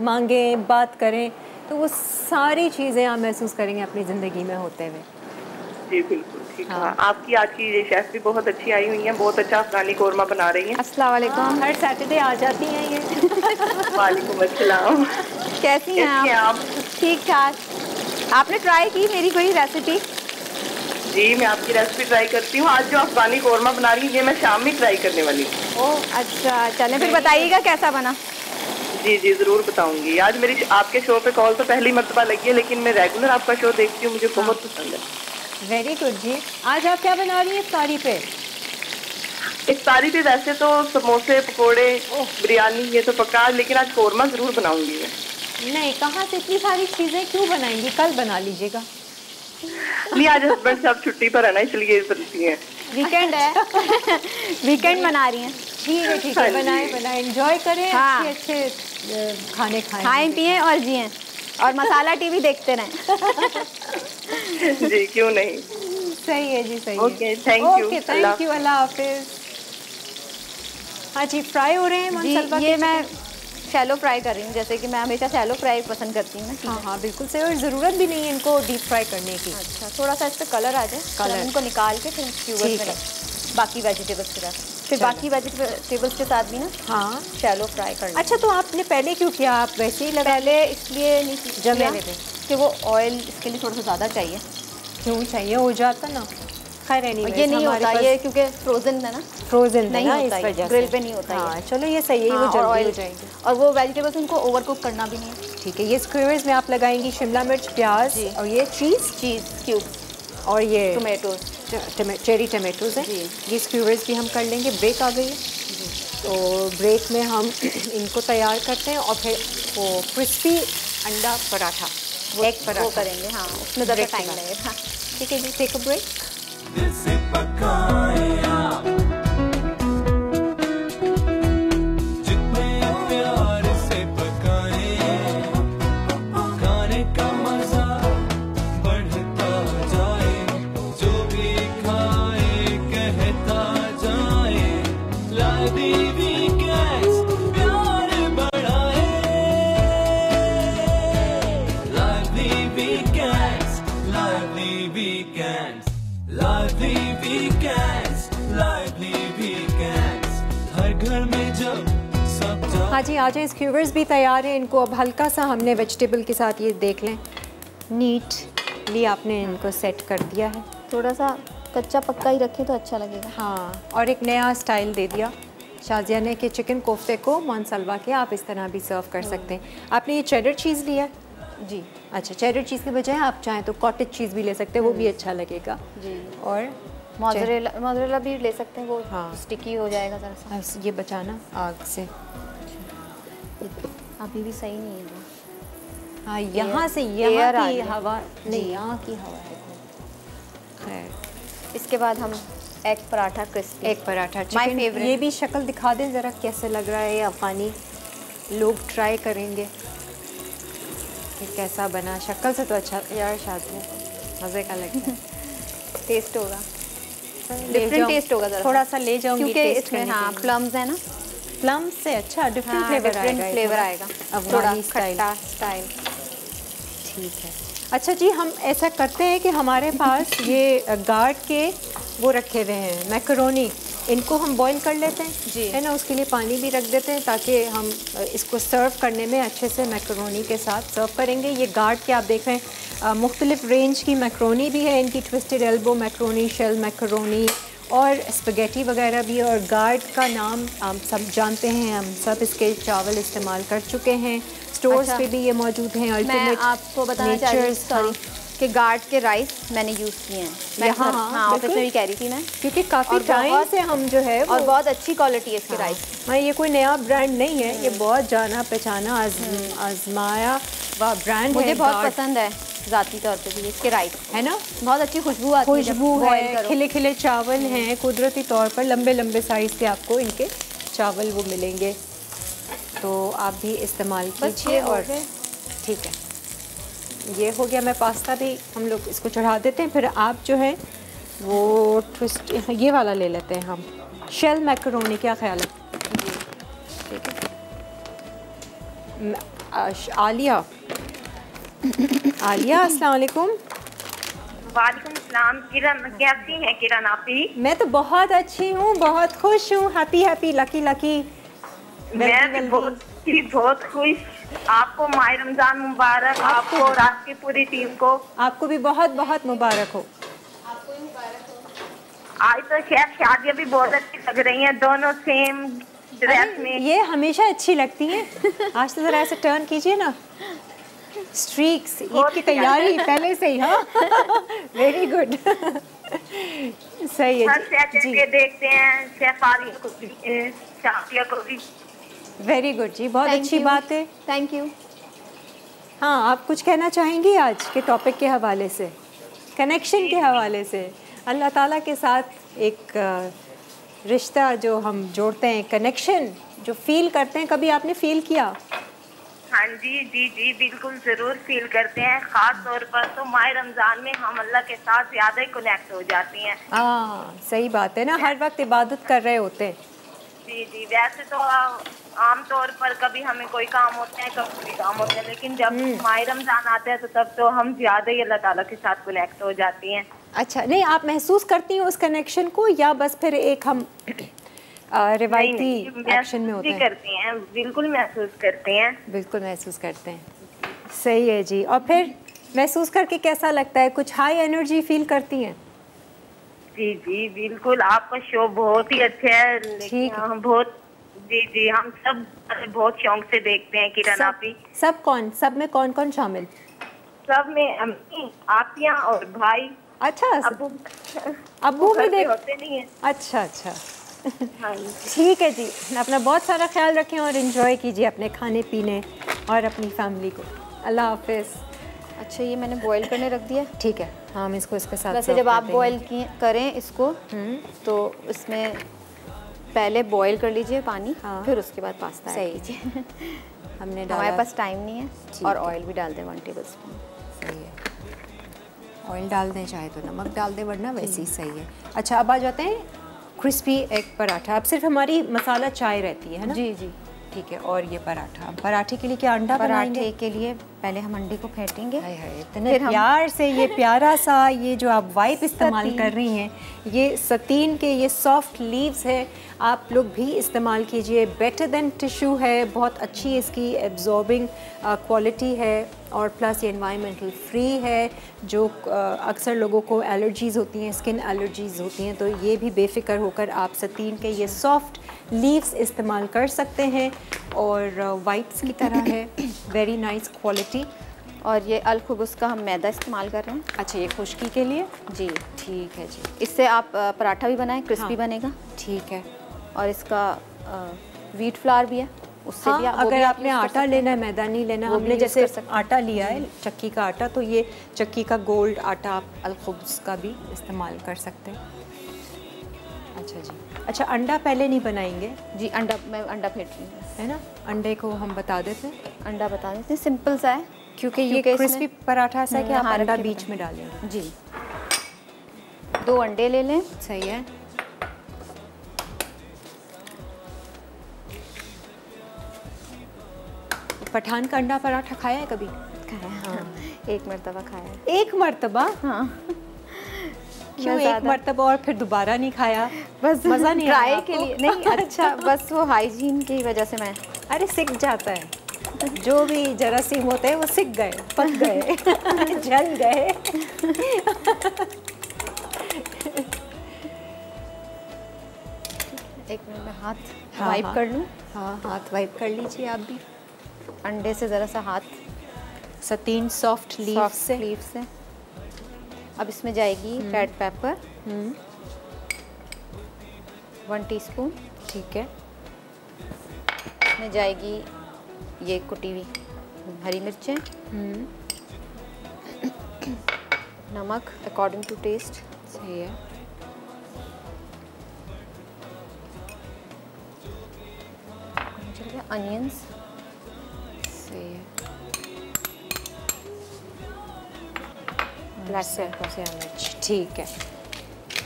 मांगें, बात करें, तो वो सारी चीज़ें आप महसूस करेंगे अपनी ज़िंदगी में होते हुए। जी बिल्कुल ठीक है। आपकी आज की ये शेफ भी बहुत अच्छी आई हुई हैं, बहुत अच्छा अफगानी कोरमा बना रही हैं। अस्सलाम वालेकुम। हर सैटरडे आ जाती हैं ये। वालेकुम अस्सलाम। कैसी हैं आप? ठीक ठाक। आपने ट्राई की मेरी कोई रेसिपी? जी मैं आपकी रेसिपी ट्राई करती हूँ। आज जो अफगानी कोरमा बना रही हूँ ये मैं शाम में ट्राई करने वाली हूँ। ओह अच्छा, चलें फिर बताइएगा कैसा बना। जी जी जरूर बताऊंगी। आज मेरी आपके शो पे कॉल तो पहली मर्तबा लगी है, लेकिन मैं रेगुलर आपका शो देखती हूँ, मुझे बहुत पसंद है। वेरी गुड जी। आज आप क्या बना रही हैं इफ्तारी पे? इफ्तारी पे वैसे तो समोसे, पकोड़े, बिरयानी ये तो पका, लेकिन आज कोरमा जरूर बनाऊंगी मैं। नहीं, कहाँ से इतनी सारी चीजें क्यों बनाएंगी? कल बना लीजिएगा। नहीं, आज हस्बैंड साहब छुट्टी पर है ना, इसलिए बनती हैं। वीकेंड है। वीकेंड मना रही हैं। ठीक है, बनाए एंजॉय करें। हाँ। अच्छे खाने खाएं पिएं और जिएं, और मसाला टीवी देखते रहें। जी क्यों नहीं। सही है जी, सही है। ओके, थैंक यू, अल्लाह हाफिज। हाँ जी, फ्राई हो रहे हैं मनसलवा ये मैं शैलो फ्राई कर रही हूँ, जैसे कि मैं हमेशा शैलो फ्राई पसंद करती हूँ। हाँ हाँ बिल्कुल सही, और ज़रूरत भी नहीं है इनको डीप फ्राई करने की। अच्छा, थोड़ा सा इस पर कलर आ जाए, कलर इनको निकाल के फिर स्क्यूवर में बाकी वेजिटेबल्स के साथ, फिर बाकी वेजिटेबल्स के साथ भी ना हाँ शैलो फ्राई करना। अच्छा, तो आपने पहले क्यों किया? आप वैसे ही लगा? पहले इसलिए नहीं जमे कि वो ऑयल इसके लिए थोड़ा सा ज़्यादा चाहिए। क्यों चाहिए? हो जाता ना। खैर ये नहीं होता, ये क्योंकि फ्रोजन है ना, फ्रोजन नहीं होता है, ग्रिल पे नहीं होता है। चलो ये सही है, वो जल्दी हो जाएंगे, और वो वेजिटेबल्स उनको ओवर कुक करना भी नहीं है। ठीक है। ये स्क्यूवर्स में आप लगाएंगी शिमला मिर्च, प्याज, और ये चीज़ क्यूब्स, और ये टोमेटोज, चेरी टमाटोज हैं। ये स्क्यूवर्स भी हम कर लेंगे। ब्रेक आ गई है, तो ब्रेक में हम इनको तैयार करते हैं, और फिर वो क्रिस्पी अंडा पराठा, एग पराठा करेंगे। हाँ, उसमें ज़्यादा टाइम लगेगा। ठीक है जी, टेक अ ब्रेक। दिल से पकाए आप, जितने प्यार से पकाए, खाने का मजा बढ़ता जाए, जो भी खाए कहता जाए, लादी वीकेंड्स प्यार बढ़ाए, लादी वीकेंड्स, लादी weekends, lively weekends, lively weekends, हर घर में जब सब जा। हाँ जी, आ जाए। स्क्यूवर्स भी तैयार हैं। इनको अब हल्का सा हमने वेजिटेबल के साथ, ये देख लें, नीटली आपने इनको सेट कर दिया है। थोड़ा सा कच्चा पक्का ही रखें तो अच्छा लगेगा। हाँ, और एक नया स्टाइल दे दिया शाजिया ने कि चिकन कोफ्ते को मनसलवा के आप इस तरह भी सर्व कर सकते हैं। आपने ये चेडर चीज़ लिया जी? अच्छा, चेडर चीज़ के बजाय आप चाहें तो कॉटेज चीज़ भी ले सकते हैं, वो भी अच्छा लगेगा जी। और मोज़रेला भी ले सकते हैं, वो हाँ स्टिकी हो जाएगा ज़रा सा। ये बचाना आग से। अभी भी सही नहीं है। हाँ, यहाँ से यहाँ की हवा नहीं, यहाँ की हवा है। खैर, इसके बाद हम egg paratha, crispy egg paratha chicken. ये भी शक्ल दिखा दें ज़रा, कैसे लग रहा है ये अफ़गानी। लोग ट्राई करेंगे कि कैसा बना। शक्ल से तो अच्छा यार, शादी मज़े का लगता है। टेस्ट होगा, डिफरेंट टेस्ट होगा ज़रा, थोड़ा सा ले जाऊंगी क्योंकि इसमें हाँ प्लम्स है ना, प्लम्स से अच्छा डिफरेंट फ्लेवर आएगा, थोड़ा खट्टा स्टाइल। ठीक है। अच्छा जी, हम ऐसा करते हैं कि हमारे पास ये गार्ड के वो रखे हुए हैं मैकरोनी, इनको हम बॉईल कर लेते हैं जी, है ना। उसके लिए पानी भी रख देते हैं ताकि हम इसको सर्व करने में अच्छे से मैक्रोनी के साथ सर्व करेंगे। ये गार्ड के आप देख रहे हैं मुख्तलिफ रेंज की मैक्रोनी भी है इनकी, twisted elbow macaroni, shell macaroni और स्पगेटी वगैरह भी। और गार्ड का नाम हम सब जानते हैं, हम सब इसके चावल इस्तेमाल कर चुके हैं, स्टोर्स पे भी ये मौजूद हैं। मैं आपको बताना चाह रही हूँ सॉरी कि गार्ड के राइस मैंने यूज़ किए हैं, मैं हाँ ऑफिस में भी कह रही थी मैं, क्योंकि काफ़ी टाइम से हम जो है और बहुत अच्छी क्वालिटी है इसके राइस। हाँ, ये कोई नया ब्रांड नहीं है, ये बहुत जाना पहचाना आजमाया हुआ ब्रांड है। मुझे बहुत पसंद है ज़ाती तौर पे भी इसके राइस, है ना। बहुत अच्छी खुशबू आती है, खुशबू है, खिले खिले चावल हैं, कुदरती तौर पर लंबे लंबे साइज़ के आपको इनके चावल वो मिलेंगे, तो आप भी इस्तेमाल कीजिए। और ठीक है, ये हो गया। मैं पास्ता भी हम लोग इसको चढ़ा देते हैं, फिर आप जो है वो ट्विस्ट ये वाला ले लेते हैं हम, शेल मैकरोनी। क्या ख्याल है? ठीक है। आलिया अस्सलाम वालेकुम। वालेकुम सलाम। किरण कैसी हैं किरण आप ही? मैं तो बहुत अच्छी हूँ, बहुत खुश हूँ, हैप्पी हैप्पी लकी लकी। मैं भी बहुत खुश। आपको माह रमजान मुबारक, आपको और आपकी पूरी टीम को। आपको भी बहुत बहुत मुबारक हो। आज तो शेफ शादियाँ भी बहुत अच्छी लग रही हैं, दोनों सेम ड्रेस में। ये हमेशा अच्छी लगती हैं। आज तो जरा ऐसे टर्न कीजिए ना, स्ट्रीक्स, ईद की तैयारी पहले से ही। हाँ, वेरी गुड। सही है जी। देखते हैं शेफ आलिया को भी, शादिया को भी। वेरी गुड जी, बहुत अच्छी बात है, थैंक यू। हाँ, आप कुछ कहना चाहेंगी आज के टॉपिक के हवाले से, कनेक्शन के हवाले से? अल्लाह ताला के साथ एक रिश्ता जो हम जोड़ते हैं, कनेक्शन जो फील करते हैं, कभी आपने फील किया? हाँ जी जी जी बिल्कुल ज़रूर फील करते हैं। ख़ास तौर पर तो माह रमज़ान में हम अल्लाह के साथ ज़्यादा ही कनेक्ट हो जाती हैं। हाँ, सही बात है ना, हर वक्त इबादत कर रहे होते हैं। जी जी, वैसे तो आम तौर पर कभी हमें कोई काम होते हैं, कभी काम होते हैं, लेकिन जब माह रमज़ान आते हैं तो तब तो हम ज़्यादा ही अल्लाह ताला के साथ कनेक्ट हो जाती हैं। अच्छा, नहीं आप महसूस करती हैं उस कनेक्शन को, या बस फिर एक हम रिवायती एक्शन में होते हैं? करती हैं, बिल्कुल महसूस करते हैं। बिल्कुल महसूस करते हैं, सही है जी। और फिर महसूस करके कैसा लगता है? कुछ हाई एनर्जी फील करती हैं? जी जी बिल्कुल, आपका शो बहुत ही अच्छा है। ठीक है, हम बहुत जी जी हम सब बहुत शौक से देखते हैं किरण आपी। सब में कौन कौन शामिल? सब में अम्मी, आपियाँ और भाई। अच्छा, अब्बू भी होते नहीं है। अच्छा अच्छा, ठीक है जी। अपना बहुत सारा ख्याल रखें और एंजॉय कीजिए अपने खाने पीने और अपनी फैमिली को। अल्लाह हाफिज़। अच्छा, ये मैंने बॉईल करने रख दिया। ठीक है, हम इसको इसके साथ वैसे जब आप बॉईल करें इसको तो इसमें पहले बॉईल कर लीजिए पानी, हाँ, फिर उसके बाद पास्ता ऐड कीजिए। हमने डाला, हमारे पास टाइम नहीं है। और ऑयल भी डाल दें 1 टेबल स्पून। सही है, ऑयल डाल दें, चाहे तो नमक डाल दें, वरना वैसे ही सही है। अच्छा, अब आ जाते हैं क्रिस्पी एग पराठा। अब सिर्फ हमारी मसाला चाय रहती है ना? जी जी, ठीक है। और ये पराठा, पराठे के लिए क्या अंडा बनाएंगे? पराठे के लिए पहले हम अंडे को फेंटेंगे। इतने प्यार से ये प्यारा सा ये जो आप वाइप इस्तेमाल कर रही हैं, ये सतीन के ये सॉफ्ट लीव्स है, आप लोग भी इस्तेमाल कीजिए। बेटर देन टिश्यू है, बहुत अच्छी इसकी एब्जॉर्बिंग क्वालिटी है, और प्लस ये एनवायरमेंटल फ्री है। जो अक्सर लोगों को एलर्जीज़ होती हैं, स्किन एलर्जीज़ होती हैं, तो ये भी बेफिक्र होकर आप सतीन के ये सॉफ्ट लीव्स इस्तेमाल कर सकते हैं। और वाइप्स की तरह है, वेरी नाइस क्वालिटी। और ये अलखुबुस का हम मैदा इस्तेमाल कर रहे हैं। अच्छा, ये खुश्की के लिए? जी ठीक है जी। इससे आप पराठा भी बनाएं, क्रिस्पी बनेगा। ठीक है। और इसका व्हीट फ्लावर भी है, उससे भी आप, अगर आपने आटा लेना है, मैदा नहीं लेना, हमने जैसे आटा लिया है चक्की का आटा, तो ये चक्की का गोल्ड आटा आप अलखुब्स का भी इस्तेमाल कर सकते हैं। अच्छा जी। अच्छा, अंडा पहले नहीं बनाएंगे? जी, मैं अंडा फेंट रही हूँ, है ना। अंडे को हम बता देते हैं, अंडा बता देते हैं, सिंपल सा है, क्योंकि ये क्रिस्पी पराठा ऐसा है कि आप अंडा बीच में डालें। जी, 2 अंडे ले लें। सही है। पठान का अंडा पराठा खाया है कभी? खाया, हाँ, एक मरतबा खाया है। एक मरतबा? हाँ। क्यों एक मरतबा और फिर दोबारा नहीं खाया? बस मज़ा नहीं ट्राई के लिए नहीं। अच्छा बस वो हाइजीन की वजह से मैं, अरे सिक जाता है, जो भी जरासीम होते हैं वो सिक गए, पक गए, जल गए। एक मिनट में हाथ वाइप कर लूँ। हाँ हाथ वाइप कर लीजिए आप भी। अंडे से ज़रा सा हाथ, सतीन सॉफ्ट लीफ से। अब इसमें जाएगी रेड पेपर 1 टीस्पून। ठीक है। इसमें जाएगी ये कुटी हुई हरी मिर्चें, नमक अकॉर्डिंग टू टेस्ट। सही है। अनियंस। सही है। Black sandwich. ठीक है।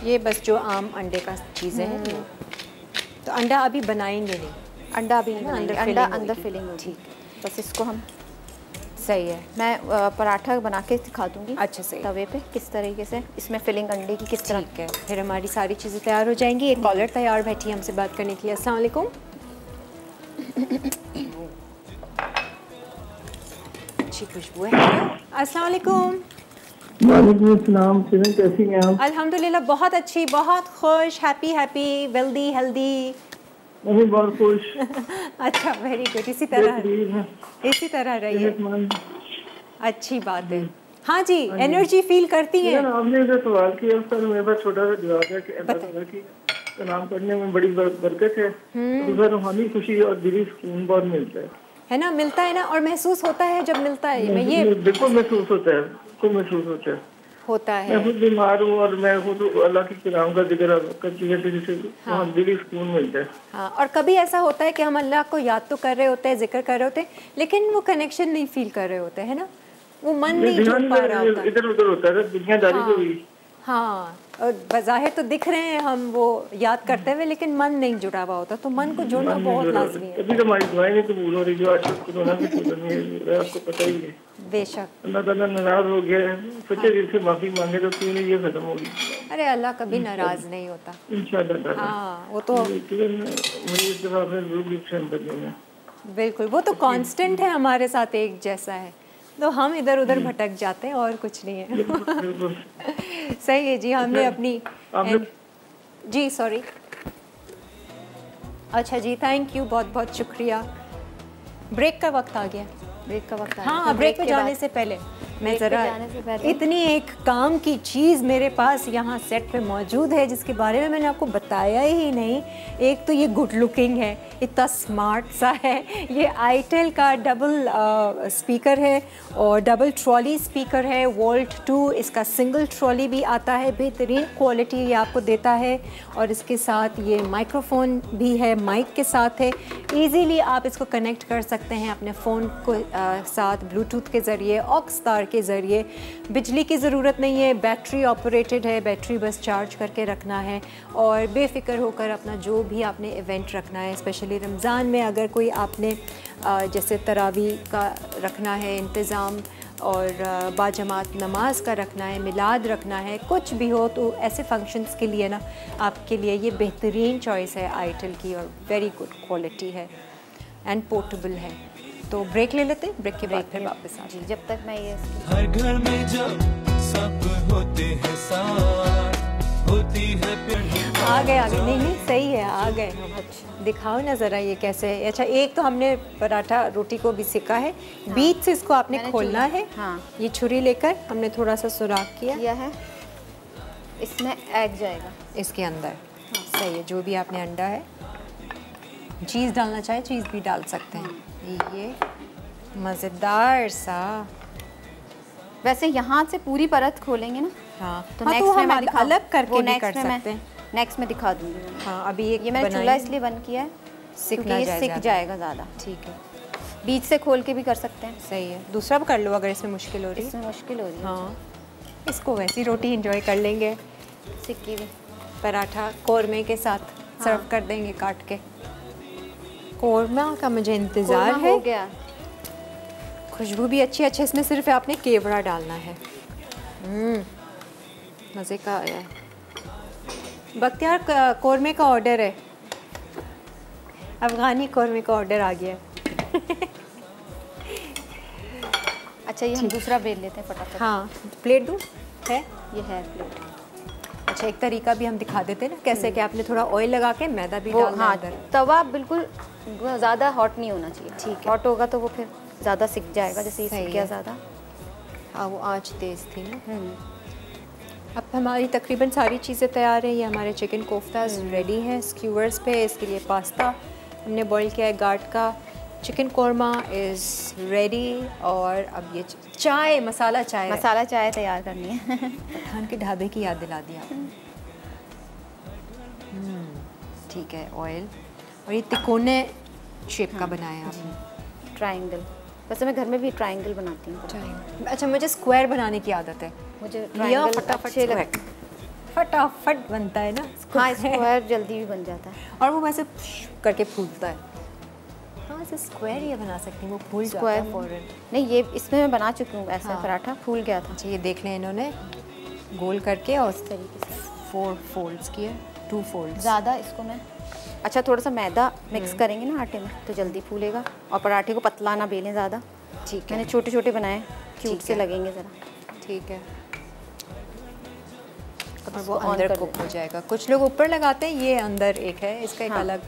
ये बस जो आम अंडे का चीज़ें हैं। तो अंडा अभी बनाएंगे नहीं? अंडा अभी अंदर फिलिंग होगी। ठीक, बस इसको हम, सही है। मैं पराठा बना के सिखा दूंगी। अच्छा सही। तवे पे किस तरीके से इसमें फिलिंग अंडे की किस तरह। ठीक है, फिर हमारी सारी चीज़ें तैयार हो जाएंगी। एक कॉलर तैयार बैठी है हमसे बात करने के लिए। अस्सलाम वालेकुम। अच्छी खुशबू है। अस्सलाम वालेकुम। वालेकुम अस्सलाम। कैसी हैं आप? अल्हम्दुलिल्लाह बहुत अच्छी, बहुत खुश, हैप्पी वेल्दी हेल्दी। मैं बहुत खुश। अच्छा वेरी गुड। इसी तरह रहिए। अच्छी बात है। हाँ जी, एनर्जी फील करती है। आपने जो सवाल किया सर, मेरे पास छोटा सा जवाब है कि अल्लाह ताला की कलाम पढ़ने में बड़ी बरकत है। तो रूहानी खुशी और दिली सुकून बहुत मिलता है ना? मिलता है ना, और महसूस होता है जब मिलता है। ये बिल्कुल महसूस होता है, खूब महसूस होता है। मैं खुद बीमार हूँ और मैं खुद अल्लाह की कलाम का जिक्र करती है तो जिससे दिली सुकून मिलता है। हाँ, और कभी ऐसा होता है कि हम अल्लाह को याद तो कर रहे होते हैं, जिक्र कर रहे होते हैं, लेकिन वो कनेक्शन नहीं फील कर रहे होते हैं ना, वो मन नहीं जुड़ पा रहा होता, इधर उधर होता है दुनियादारी को भी। हाँ, और बज़ाहिर तो दिख रहे हैं हम वो याद करते हुए, लेकिन मन नहीं जुड़ा हुआ होता, तो मन को जोड़ना बहुत लाजमी है। अभी तो हमारी दुआएं नहीं कबूल हो रही जो आज कोरोना की प्रॉब्लम है, आपको पता ही है। बेशक अल्लाह ताला नाराज हो गया है, सच्चे दिल से माफी मांगे तो क्यों नहीं ये खत्म होगी। अरे अल्लाह कभी नाराज नहीं होता इंशाअल्लाह। हाँ वो तो बिल्कुल, वो तो कांस्टेंट है, हमारे साथ एक जैसा है, तो हम इधर उधर भटक जाते हैं और कुछ नहीं है। सही है जी। हमने अपनी जी सॉरी अच्छा जी, थैंक यू, बहुत बहुत शुक्रिया। ब्रेक का वक्त आ गया। ब्रेक का वक्त। हाँ, ब्रेक पे जाने से पहले मैं ज़रा इतनी एक काम की चीज़ मेरे पास यहाँ सेट पे मौजूद है जिसके बारे में मैंने आपको बताया ही नहीं। एक तो ये गुड लुकिंग है, इतना स्मार्ट सा है। ये आईटेल का डबल स्पीकर है और डबल ट्रॉली स्पीकर है, वोल्ट 2। इसका सिंगल ट्रॉली भी आता है, बेहतरीन क्वालिटी ये आपको देता है। और इसके साथ ये माइक्रोफोन भी है, माइक के साथ है। ईज़िली आप इसको कनेक्ट कर सकते हैं अपने फ़ोन को साथ ब्लूटूथ के ज़रिए, ऑक्स तार के ज़रिए। बिजली की ज़रूरत नहीं है, बैटरी ऑपरेटेड है, बैटरी बस चार्ज करके रखना है और बेफ़िक्र होकर अपना जो भी आपने इवेंट रखना है, स्पेशली रमज़ान में अगर कोई आपने जैसे तरावी का रखना है इंतज़ाम और बाजमात नमाज का रखना है, मिलाद रखना है, कुछ भी हो, तो ऐसे फंक्शंस के लिए ना आपके लिए ये बेहतरीन चॉइस है आईटेल की और वेरी गुड क्वालिटी है एंड पोर्टेबल है। तो ब्रेक ले लेते हैं, ब्रेक के बाद फिर वापस आ जाए। जब तक मैं ये हर घर में जब सब होते हैं साथ होती है आ गए नहीं सही है, आ गए हम। अच्छा दिखाओ ना ज़रा ये कैसे है। अच्छा, एक तो हमने पराठा रोटी को भी सिका है। हाँ। बीच से इसको आपने खोलना है। हाँ। ये छुरी लेकर हमने थोड़ा सा सुराख किया है, इसमें एग जाएगा इसके अंदर। हाँ। सही है, जो भी आपने अंडा है, चीज़ डालना चाहे चीज़ भी डाल सकते हैं। ये मज़ेदार सा। वैसे यहाँ से पूरी परत खोलेंगे ना। हाँ, तो हाँ, नेक्स्ट तो में हम अलग करके भी कर सकते हैं। नेक्स्ट में दिखा दूँगी। हाँ, अभी ये मैंने चूल्हा इसलिए बंद किया है सिक जाएगा ज़्यादा। ठीक है, बीच से खोल के भी कर सकते हैं। सही है, दूसरा भी कर लो अगर इसमें मुश्किल हो रही है। इसमें मुश्किल हो रही है। हाँ, इसको वैसी रोटी एंजॉय कर लेंगे, सिक्की भी पराठा कौरमे के साथ सर्व कर देंगे काट के। कौरमा का मुझे इंतज़ार है। हो गया, खुशबू भी अच्छी। इसमें सिर्फ आपने केवड़ा डालना है। मज़े का आया है। बख्तियार कौरमे का ऑर्डर है, अफगानी कौरमे का ऑर्डर आ गया है। अच्छा ये हम दूसरा बेल लेते हैं फटाफट। हाँ प्लेट दूँ है, ये है प्लेट। अच्छा एक तरीका भी हम दिखा देते हैं ना कैसे कि आपने थोड़ा ऑयल लगा के मैदा भी डालना है अंदर। तवा बिल्कुल ज़्यादा हॉट नहीं होना चाहिए। ठीक है, हॉट होगा तो वो फिर ज़्यादा सिक जाएगा, जैसे ये सिक गया ज़्यादा। हाँ वो आँच तेज़ थी ना। अब हमारी तकरीबन सारी चीज़ें तैयार हैं। ये हमारे चिकन कोफ्ता रेडी हैं स्क्यूअर्स पे। इसके लिए पास्ता हमने बॉईल किया है गार्ड का। Chicken korma is ready. और अब ये चाय मसाला चाय तैयार करनी है। पठान के ढाबे की याद दिला दी आपने। ठीक है, ऑयल और ये तिकोने शेप का बनाया आपने, ट्रायंगल। वैसे मैं घर में भी ट्रायंगल बनाती हूँ। अच्छा मुझे स्क्वायर बनाने की आदत है। मुझे ट्रायंगल फटाफट बनता है ना। हाँ स्क्वायर जल्दी भी बन जाता है और वो वैसे करके फूलता है। हाँ ऐसे स्क्वायर ये बना सकती हूँ, वो फूल जाता है फौरन। नहीं ये इसमें मैं बना चुकी हूँ ऐसा। हाँ। पराठा फूल गया था। अच्छा ये देख लें इन्होंने गोल करके और उस तरीके से 4 फोल्ड्स किए, 2 फोल्ड्स। ज़्यादा इसको मैं अच्छा थोड़ा सा मैदा मिक्स करेंगे ना आटे में तो जल्दी फूलेगा। और पराठे को पतला ना बेलें ज़्यादा। ठीक है, मैंने छोटे छोटे बनाए, क्यूट से लगेंगे ज़रा। ठीक है, और वो अंदर कुक हो जाएगा। कुछ लोग ऊपर लगाते हैं, ये अंदर एक है, इसका एक अलग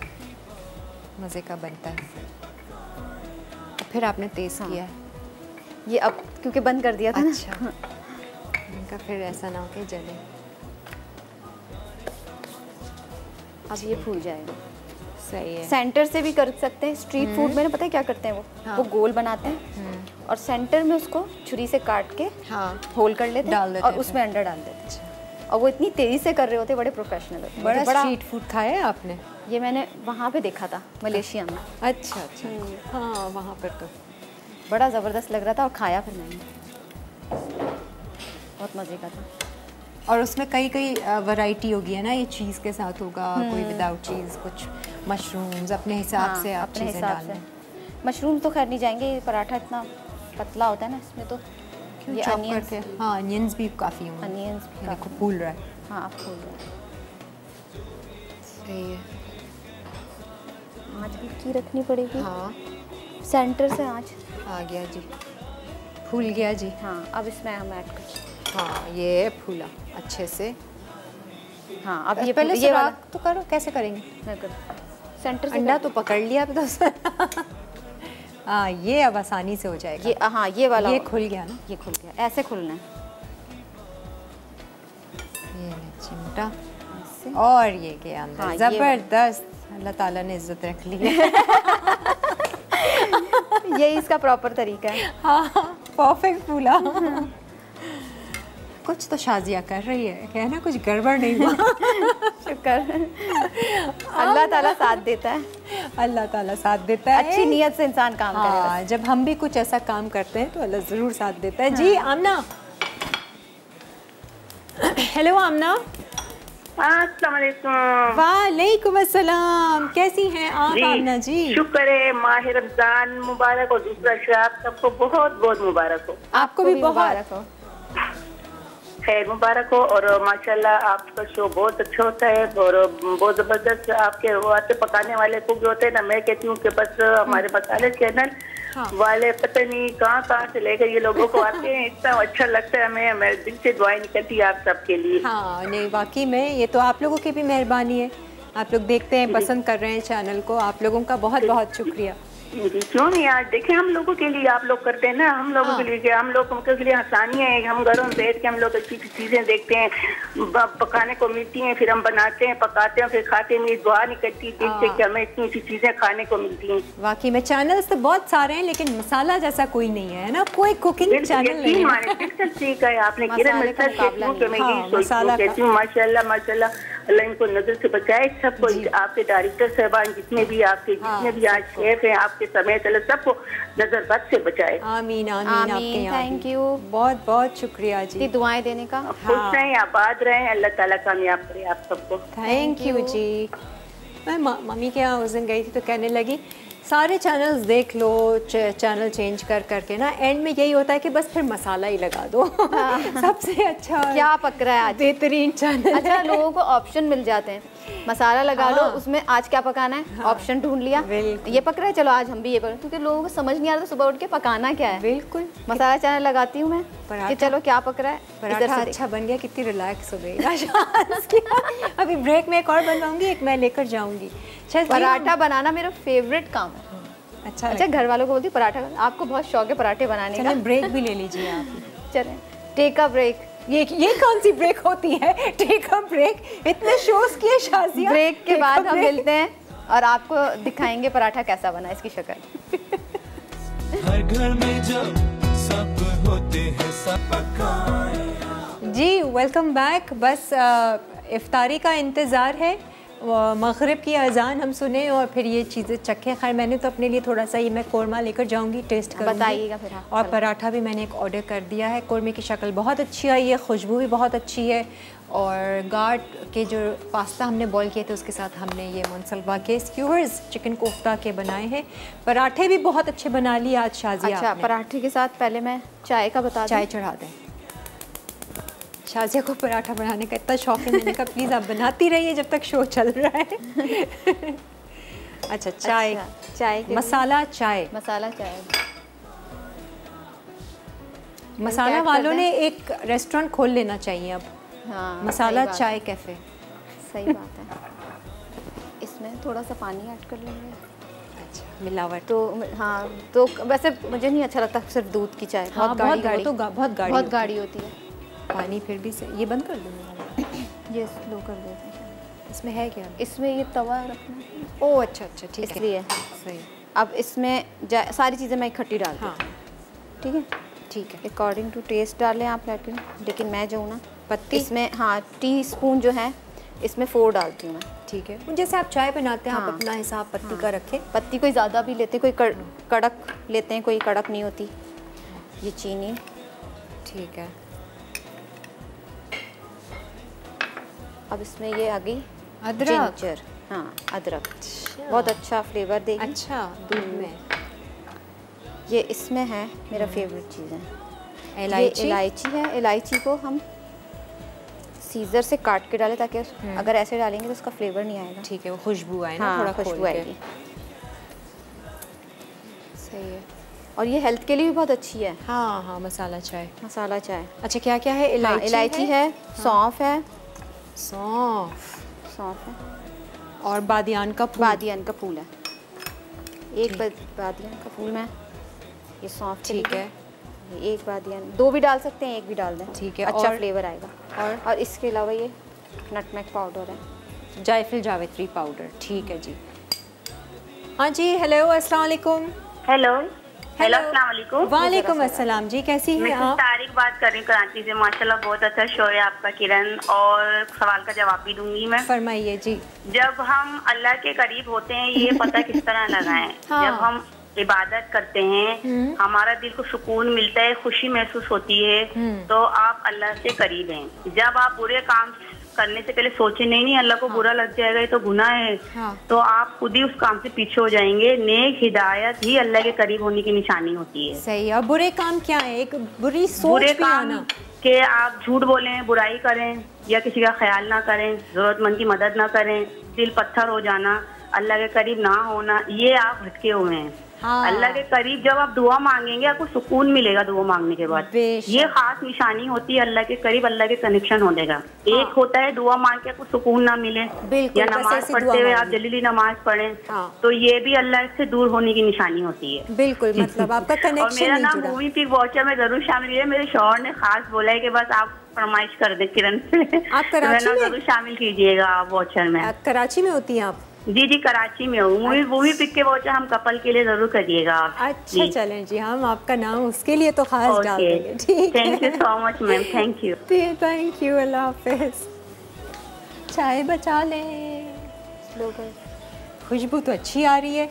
मज़े का बनता है। फिर आपने तेज़ किया है ये अब क्योंकि बंद कर दिया था। अच्छा इनका फिर ऐसा ना हो कि जले। अब ये फूल जाएगा। सही है। सेंटर से भी कर सकते हैं। स्ट्रीट फूड में ना पता है क्या करते हैं वो गोल बनाते हैं और सेंटर में उसको छुरी से काट के होल कर लेते हैं और उसमें अंडा डाल देते हैं। और वो इतनी तेज़ी से कर रहे होते, बड़े प्रोफेशनल होते। बड़ा स्ट्रीट फूड खाया है आपने? ये मैंने वहाँ पे देखा था मलेशिया में। अच्छा हाँ वहाँ पर तो बड़ा ज़बरदस्त लग रहा था और खाया फिर मैंने, बहुत मज़े का था। और उसमें कई वैरायटी होगी है ना, ये चीज़ के साथ होगा, कोई विदाउट चीज़, कुछ मशरूम्स अपने हिसाब से आप चीज़ें डालें। मशरूम तो खैर नहीं जाएंगे, पराठा इतना पतला होता है ना इसमें तो। ये अनियंस, हाँ अनियंस भी काफ़ी होंगे। अनियंस भी देखो फूल रहा है। हाँ फूल रहा है। सही है। आँच हल्की रखनी पड़ेगी। हाँ सेंटर से आँच आ गया जी, फूल गया जी। हाँ अब इसमें हम ऐड कर। हाँ ये फूला अच्छे से। हाँ अब ये पहले ये वाला तो करो, कैसे करेंगे? मैं कर सेंटर से अंडा तो पकड़ लिया अब तो। हाँ ये अब आसानी से हो जाएगा। ये हाँ ये वाला ये खुल गया ना, ये खुल गया, ऐसे खुलना है। ये चिमटा और ये के अंदर। हाँ, जबरदस्त, अल्लाह ताला ने इज्जत रख ली है। यही इसका प्रॉपर तरीका है। हाँ परफेक्ट फूला। कुछ तो शाजिया कर रही है, कहना कुछ गड़बड़ नहीं हुआ। शुक्र, अल्लाह ताला साथ देता है। अल्लाह ताला साथ देता है। अच्छी नीयत से इंसान काम करे। जब हम भी कुछ ऐसा काम करते हैं तो अल्लाह ज़रूर साथ देता है। जी आमना। हेलो आमना। अस्सलाम वालेकुम। वालेकुम अस्सलाम, कैसी हैं आप आमना जी? शुक्र है, माह रमजान मुबारक और दूसरा शब सबको बहुत बहुत मुबारक हो। आपको भी मुबारक हो। खैर मुबारक हो। और माशाल्लाह आपका शो बहुत अच्छा होता है और बहुत ज़बरदस्त आपके वास्ते पकाने वाले कुक होते हैं ना। मैं कहती हूँ कि बस हमारे मसाले चैनल वाले पता नहीं कहाँ से लेकर ये लोगों को आते हैं, इतना अच्छा लगता है हमें। मैं दिल से दुआएं निकलती है आप सबके लिए। हाँ नहीं वाकई में ये तो आप लोगों की भी मेहरबानी है, आप लोग देखते हैं, पसंद कर रहे हैं चैनल को, आप लोगों का बहुत बहुत शुक्रिया। क्यों नहीं यार, देखें हम लोगों के लिए आप लोग करते हैं ना, हम लोगों के लिए, हम लोग के लिए आसानी है। हम घरों में बैठ के हम लोग अच्छी चीजें देखते हैं, पकाने को मिलती हैं, फिर हम बनाते हैं, पकाते हैं, फिर खाते हैं। मेरी दुआ नहीं करती देखते कि हमें इतनी अच्छी चीजें खाने को मिलती हैं। वाकई में चैनल्स तो बहुत सारे हैं लेकिन मसाला जैसा कोई नहीं है ना, कोई कुकिंग चैनल नहीं है। बिल्कुल ठीक है आपने माशाल्लाह माशाल्लाह, अल्लाह इनको नजर से बचाए सबको। आपके डायरेक्टर साहबान जितने भी आपके जितने भी आज शेफ हैं आपके समेत, अल्लाह सबको नजर बद से बचाए। आमीन आमीन। आपके थैंक यू, बहुत बहुत शुक्रिया जी दुआएं देने का। खुश रहें, आबाद रहें, अल्लाह ताला कामयाब करे आप सबको। थैंक यू जी। मैं मम्मी के यहाँ उस दिन गई थी तो कहने लगी सारे चैनल्स देख लो, चैनल चेंज कर करके ना एंड में यही होता है कि बस फिर मसाला ही लगा दो। सबसे अच्छा क्या पक रहा है आज, बेहतरीन चैनल। अच्छा लोगों को ऑप्शन मिल जाते हैं, मसाला लगा लो, उसमें आज क्या पकाना है, ऑप्शन ढूंढ लिया, ये पक रहा है चलो आज हम भी ये पक, क्योंकि लोगों को समझ नहीं आ रहा सुबह उठ के पकाना क्या है। बिल्कुल, मसाला चैनल लगाती हूँ मैं कि चलो क्या पक रहा है, पराठा अच्छा बन गया, कितनी रिलैक्स हो गई। अभी ब्रेक में एक और बनवाऊंगी, एक मैं लेकर जाऊंगी। पराठा बनाना मेरा फेवरेट काम है। अच्छा घर वालों को बोलती हूँ पराठा, आपको बहुत शौक है पराठे बनाने का। ब्रेक भी ले लीजिए आप। चलें टेक अ ब्रेक। ये कौन सी ब्रेक होती है, टेक अ ब्रेक? इतने शोज किए शाजिया। ब्रेक के बाद हम मिलते हैं और आपको दिखाएंगे पराठा कैसा बना, इसकी शक्ल। हर घर में जब सब होते हैं सब पकाए। जी वेलकम बैक। बस इफ्तारी का इंतज़ार है, मगरिब की अजान हम सुने और फिर ये चीज़ें चखें। खैर मैंने तो अपने लिए थोड़ा सा ये मैं कोरमा लेकर जाऊंगी, टेस्ट करूंगी, बताइएगा फिर। और पराठा भी मैंने एक ऑर्डर कर दिया है। कोरमे की शक्ल बहुत अच्छी आई है, खुशबू भी बहुत अच्छी है, और गार्ड के जो पास्ता हमने बॉईल किए थे उसके साथ हमने ये मुनसलवा के स्क्यूअर्स चिकन कोफ्ता के बनाए हैं। पराठे भी बहुत अच्छे बना लिए आज शाजिया। अच्छा पराठे के साथ पहले मैं चाय का बता दूं। चाय चढ़ा दें। शाजिया को पराठा बनाने का इतना शौक है, मैंने कहा प्लीज़ आप बनाती रहिए जब तक शो चल रहा है। अच्छा चाय, चाय मसाला चाय, मसाला चाय। मसाला वालों ने एक रेस्टोरेंट खोल लेना चाहिए अब। हाँ, मसाला चाय कैफ़े। सही बात है। इसमें थोड़ा सा पानी ऐड कर लेंगे। अच्छा मिलावट तो हाँ, तो वैसे मुझे नहीं अच्छा लगता सिर्फ दूध की चाय, बहुत गाढ़ी, बहुत गाढ़ी होती है। पानी फिर भी से ये बंद कर दूँगा, ये स्लो कर देते हैं। इसमें है क्या? इसमें ये तवा रखना है। ओह अच्छा अच्छा ठीक है, इसलिए सही। अब इसमें सारी चीज़ें मैं इकट्ठी डालती हूँ। ठीक है ठीक है, अकॉर्डिंग टू टेस्ट डालें आप, लेकिन मैं जो हूँ ना पत्ती इसमें हाँ टीस्पून जो है इसमें 4 डालती हूँ मैं। ठीक है, जैसे आप चाय बनाते हैं आप अपना हिसाब पत्ती का रखें। पत्ती कोई ज़्यादा भी लेते हैं, कोई कड़क लेते हैं, कोई कड़क नहीं होती। ये चीनी ठीक है। अब इसमें ये आ गई अदरक, जिंजर। हाँ अदरक बहुत अच्छा फ्लेवर देगी। अच्छा दूध में। ये इसमें है मेरा फेवरेट चीज़ है इलायची। इलायची है, इलायची को हम सीजर से काट के डालें ताकि अगर ऐसे डालेंगे तो उसका फ्लेवर नहीं आएगा। ठीक है, वो खुशबू आए ना। हाँ, थोड़ा खुशबू आएगी। सही है, और ये हेल्थ के लिए भी बहुत अच्छी है। हाँ हाँ मसाला चाय। मसाला चाय। अच्छा क्या क्या है? इलायची, इलायची है, सौंफ है, सौंफ है, और बादियान का फूल। बादियान का फूल है, एक बादियान का फूल में, ये सौंफ। ठीक है, एक बादियान, 2 भी डाल सकते हैं, 1 भी डाल दें। ठीक है, अच्छा और फ्लेवर आएगा। और इसके अलावा ये नटमेग पाउडर है, जायफल जावित्री पाउडर। ठीक है जी। हाँ जी, हेलो अस्सलाम वालेकुम। हेलो अस्सलाम वालेकुम। वालेकुम अस्सलाम जी, कैसी हैं आप? मैं तारिक बात कर रही हूँ कराची से। माशाल्लाह बहुत अच्छा शो है आपका किरण, और सवाल का जवाब भी दूंगी मैं। फरमाइए जी। जब हम अल्लाह के करीब होते हैं ये पता किस तरह लगाएं? हाँ। जब हम इबादत करते हैं हमारा दिल को सुकून मिलता है, खुशी महसूस होती है, तो आप अल्लाह से करीब हैं। जब आप बुरे काम करने से पहले सोचे नहीं अल्लाह को बुरा लग जाएगा, ये तो गुनाह है, तो आप खुद ही उस काम से पीछे हो जाएंगे। नेक हिदायत ही अल्लाह के करीब होने की निशानी होती है। सही। और बुरे काम क्या है? एक बुरी सोच बुरे भी काम आना कि आप झूठ बोलें, बुराई करें, या किसी का ख्याल ना करें, जरूरतमंद की मदद ना करें, दिल पत्थर हो जाना, अल्लाह के करीब ना होना, ये आप भटके हुए हैं। हाँ। अल्लाह के करीब जब आप दुआ मांगेंगे आपको सुकून मिलेगा दुआ मांगने के बाद। ये खास निशानी होती है अल्लाह के करीब, अल्लाह के कनेक्शन होने का। हाँ। एक होता है दुआ मांग के आपको सुकून ना मिले, या नमाज पढ़ते हुए आप जल्दी नमाज पढ़ें। हाँ। तो ये भी अल्लाह से दूर होने की निशानी होती है। बिल्कुल, मतलब आपका कनेक्शन। और मेरा नाम मूवी पिक वॉचर में जरूर शामिल है। मेरे शौहर ने खास बोला है कि बस आप फरमाइश कर दे किरण से, आप कराची में जरूर शामिल कीजिएगा आप वॉचर में। कराची में होती हैं आप? जी कराची में हूँ। मूवी पिक के वॉचर हम कपल के लिए जरूर करिएगा आप। अच्छा चलें जी, हम आपका नाम उसके लिए तो खास डाल देंगे। ठीक है, thank you so much ma'am, thank you. Thank you, Allah हाफिज। चाय बचा लें, खुशबू तो अच्छी आ रही है।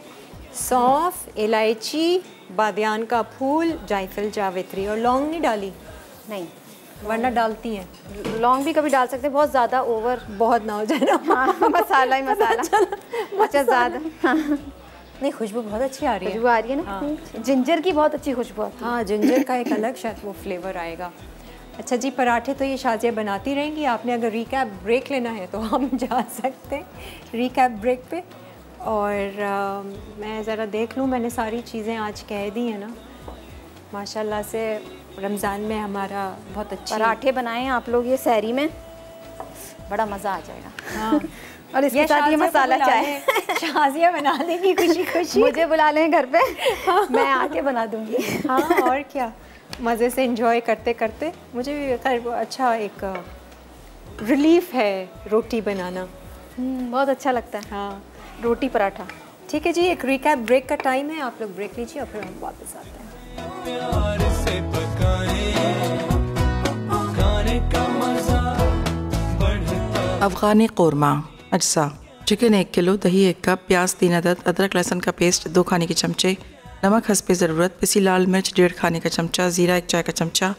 सौंफ, इलायची, बादियान का फूल, जायफल जावित्री, और लौंग नहीं डाली? नहीं, वरना डालती हैं। लौंग भी कभी डाल सकते हैं, बहुत ज़्यादा ओवर बहुत ना हो जाए ना। हाँ, मसाला ही मसाला। अच्छा ज़्यादा। नहीं, खुशबू बहुत अच्छी आ रही है। खुशबू आ रही है ना। हाँ। जिंजर की बहुत अच्छी खुशबू आती है। हाँ, जिंजर का एक अलग शायद वो फ्लेवर आएगा। अच्छा जी, पराठे तो ये शाजिया बनाती रहेंगी। आपने अगर रिकैप ब्रेक लेना है तो हम जा सकते हैं रिकैप ब्रेक पे। और मैं ज़रा देख लूँ, मैंने सारी चीज़ें आज कह दी हैं ना। माशाल्लाह से रमज़ान में हमारा बहुत अच्छे पराठे बनाए हैं आप लोग ये सहरी में, बड़ा मज़ा आ जाएगा। हाँ। और इसके साथ ये मसाला चाय शाजिया बना देगी खुशी खुशी। मुझे बुला लें घर पे, मैं आके बना दूंगी। हाँ, और क्या, मज़े से एंजॉय करते करते। मुझे भी खैर अच्छा एक रिलीफ है रोटी बनाना, बहुत अच्छा लगता है। हाँ, रोटी पराठा। ठीक है जी, एक रिकैप ब्रेक का टाइम है, आप लोग ब्रेक लीजिए और फिर हम वापस आते हैं। प्यार से पकाने खाने का मजा बढ़ता। अफ़गानी कौरमा अज्जा: चिकन 1 किलो, दही 1 कप, प्याज 3 अदद, अदरक लहसुन का पेस्ट 2 खाने के चमचे, नमक हस्बे ज़रूरत, पिसी लाल मिर्च 1.5 खाने का चमचा, ज़ीरा 1 चाय का चमचा,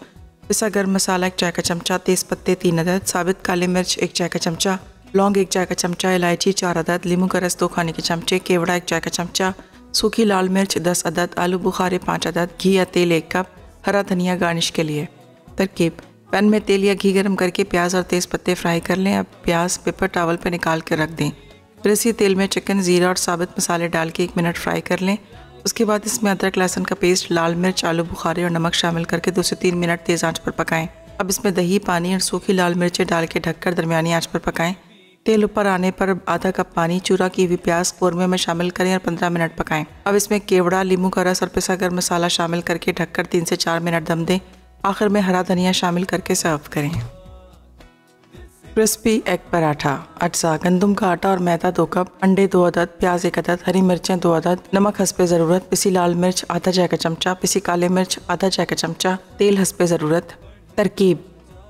पिसा गर्म मसाला 1 चाय का चमचा, तेज़ पत्ते 3 अदद, साबित काले मिर्च 1 चाय का चमचा, लौंग 1 चाय का चमचा, इलायची 4 अदद, लीमू का रस 2 खाने के चमचे, केवड़ा 1 चाय का चमचा, सूखी लाल मिर्च 10 अदद, आलू बुखारे 5 अदद, घी या तेल 1 कप, हरा धनिया गार्निश के लिए। तरकीब: पैन में तेल या घी गर्म करके प्याज और तेज़ पत्ते फ्राई कर लें। अब प्याज पेपर टॉवल पर निकाल कर रख दें। फिर इसी तेल में चिकन, ज़ीरा और साबित मसाले डाल के 1 मिनट फ्राई कर लें। उसके बाद इसमें अदरक लहसुन का पेस्ट, लाल मिर्च, आलू बुखारे और नमक शामिल करके 2 से 3 मिनट तेज़ आंच पर पकाएं। अब इसमें दही, पानी और सूखी लाल मिर्चें डाल के ढककर दरमियानी आंच पर पकाएं। तेल ऊपर आने पर आधा कप पानी, चूरा की हुई प्याज कौरमे में शामिल करें और 15 मिनट पकाएं। अब इसमें केवड़ा, लीमू का रस और पिसा गर्म मसाला शामिल करके ढककर 3 से 4 मिनट दम दें। आखिर में हरा धनिया शामिल करके सर्व करें। क्रिस्पी एग पराठा अज्जा: गंदम का आटा और मैदा 2 कप, अंडे 2 अदद, प्याज 1 अदद, हरी मिर्चें 2 अदद, नमक हस्बे ज़रूरत, पिसी लाल मिर्च आधा चाय का चमचा, पिसी काले मिर्च आधा चाय का चमचा, तेल हस्बे ज़रूरत। तरकीब: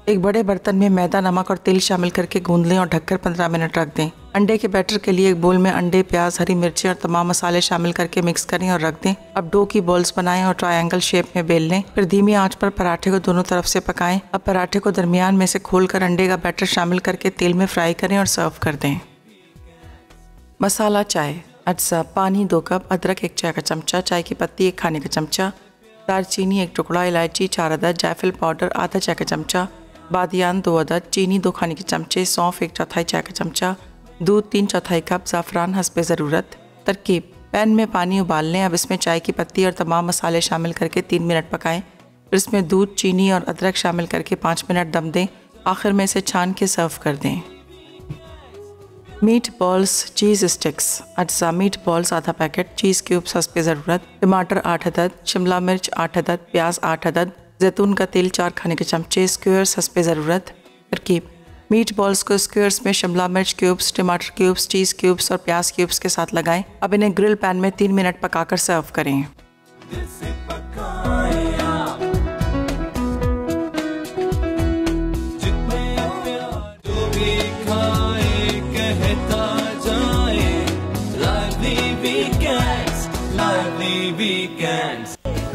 एक बड़े बर्तन में मैदा, नमक और तेल शामिल करके गूंद लें और ढककर 15 मिनट रख दें। अंडे के बैटर के लिए एक बोल में अंडे, प्याज, हरी मिर्चें और तमाम मसाले शामिल करके मिक्स करें और रख दें। अब डो की बॉल्स बनाएं और ट्रायंगल शेप में बेल लें। फिर धीमी आंच पर पराठे को दोनों तरफ से पकाएं। अब पराठे को दरमियान में से खोलकर अंडे का बैटर शामिल करके तेल में फ्राई करें और सर्व कर दें। मसाला चाय अज्जा: पानी 2 कप, अदरक 1 चाय का चमचा, चाय की पत्ती 1 खाने का चमचा, दालचीनी 1 टुकड़ा, इलायची 4 अदद, जायफल पाउडर आधा चाय का चमचा, बादियान 2 अदद, चीनी 2 खाने के चमचे, सौंफ 1 चौथाई चाय का चमचा, दूध 3 चौथाई कप, ज़ाफ़रान हस्बे ज़रूरत। तरकीब: पैन में पानी उबाल लें। अब इसमें चाय की पत्ती और तमाम मसाले शामिल करके 3 मिनट पकाएं। फिर इसमें दूध, चीनी और अदरक शामिल करके 5 मिनट दम दें। आखिर में इसे छान के सर्व कर दें। मीट बॉल्स चीज़ स्टिक्स अज्जा: मीट बॉल्स आधा पैकेट, चीज़ क्यूब्स हस्बे ज़रूरत, टमाटर 8 अदद, शिमला मिर्च 8 अदद, प्याज 8 अदद, जैतून का तेल 4 खाने के चमचे, स्क्वेयर्स हस्बे ज़रूरत। तरकीब: मीट बॉल्स को स्क्वेयर्स में शिमला मिर्च क्यूब्स, टमाटर क्यूब्स, चीज़ क्यूब्स और प्याज क्यूब्स के साथ लगाएं। अब इन्हें ग्रिल पैन में 3 मिनट पकाकर सर्व करें।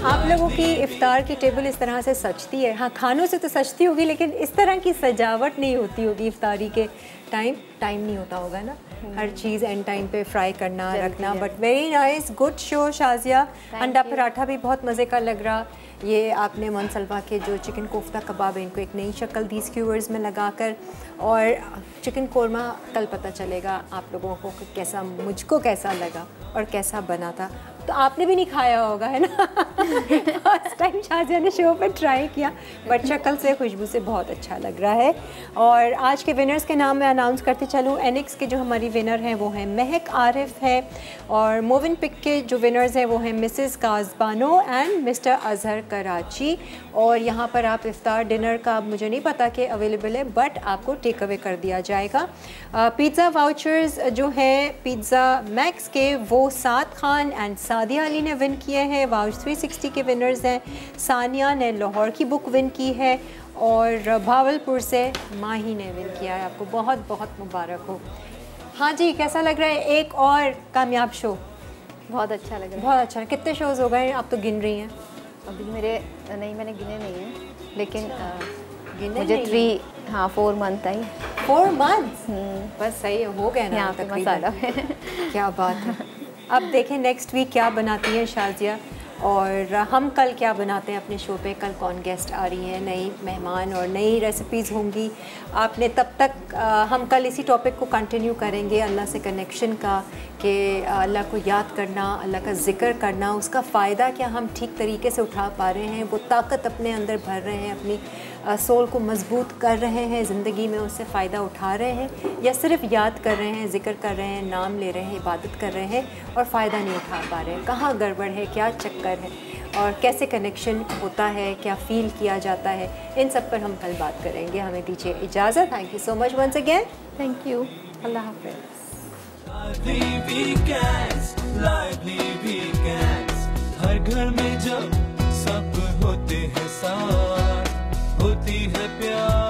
आप लोगों की इफ्तार की टेबल इस तरह से सजती है। हाँ, खानों से तो सजती होगी, लेकिन इस तरह की सजावट नहीं होती होगी इफ्तारी के टाइम नहीं होता होगा ना, हर चीज़ एंड टाइम पे फ्राई करना रखना। But very nice, good show Shazia. अंडा पराठा भी बहुत मज़े का लग रहा। ये आपने मनसलवा के जो चिकन कोफ्ता कबाब है, इनको एक नई शक्ल दी स्क्यूवर्स में लगाकर। और चिकन कोरमा कल पता चलेगा आप लोगों को कि कैसा, मुझको कैसा लगा और कैसा बना था। तो आपने भी नहीं खाया होगा, है ना? फर्स्ट टाइम शाजिया ने शो पर ट्राई किया, बट शक्ल से, खुशबू से बहुत अच्छा लग रहा है। और आज के विनर्स के नाम मैं अनाउंस करते चलूँ। एनिक्स के जो हमारी विनर हैं वो हैं महक आरिफ है, और मोविन पिक के जो विनर्स हैं वो हैं Mrs Kazbano and Mr Azhar Karachi. और यहाँ पर आप इफ्तार डिनर का मुझे नहीं पता कि अवेलेबल है, बट आपको टेक अवे कर दिया जाएगा। पिज़्ज़ा वाउचर्स जो हैं पिज़्ज़ा मैक्स के, वो साद खान एंड सादिया अली ने विन किए हैं। वाउच 360 के विनर्स हैं सानिया ने लाहौर की बुक विन की है, और भावलपुर से माही ने विन किया है। आपको बहुत बहुत मुबारक हो। हाँ जी, कैसा लग रहा है एक और कामयाब शो? बहुत अच्छा लग रहा है। बहुत अच्छा। कितने शोज़ हो गए आप तो गिन रही हैं? अभी मेरे नहीं, मैंने गिने नहीं हैं, लेकिन मुझे 4 मंथ आई। 4 मंथ बस सही हो गया ना यहाँ पे मसाला। क्या बात है। अब देखें नेक्स्ट वीक क्या बनाती हैं शाजिया, और हम कल क्या बनाते हैं अपने शो पे, कल कौन गेस्ट आ रही हैं, नई मेहमान और नई रेसिपीज़ होंगी आपने। तब तक हम कल इसी टॉपिक को कंटिन्यू करेंगे, अल्लाह से कनेक्शन का, कि अल्लाह को याद करना, अल्लाह का ज़िक्र करना, उसका फ़ायदा क्या हम ठीक तरीके से उठा पा रहे हैं, वो ताकत अपने अंदर भर रहे हैं, अपनी सोल को मजबूत कर रहे हैं, ज़िंदगी में उससे फ़ायदा उठा रहे हैं, या सिर्फ याद कर रहे हैं, ज़िक्र कर रहे हैं, नाम ले रहे हैं, इबादत कर रहे हैं और फ़ायदा नहीं उठा पा रहे हैं। कहाँ गड़बड़ है, क्या चक्कर है, और कैसे कनेक्शन होता है, क्या फ़ील किया जाता है, इन सब पर हम कल बात करेंगे। हमें दीजिए इजाज़त। Thank you so much once again. Thank you. Allah हाफ़िज़। हर घर में जब सब होते हैं साथ, होती है प्यार।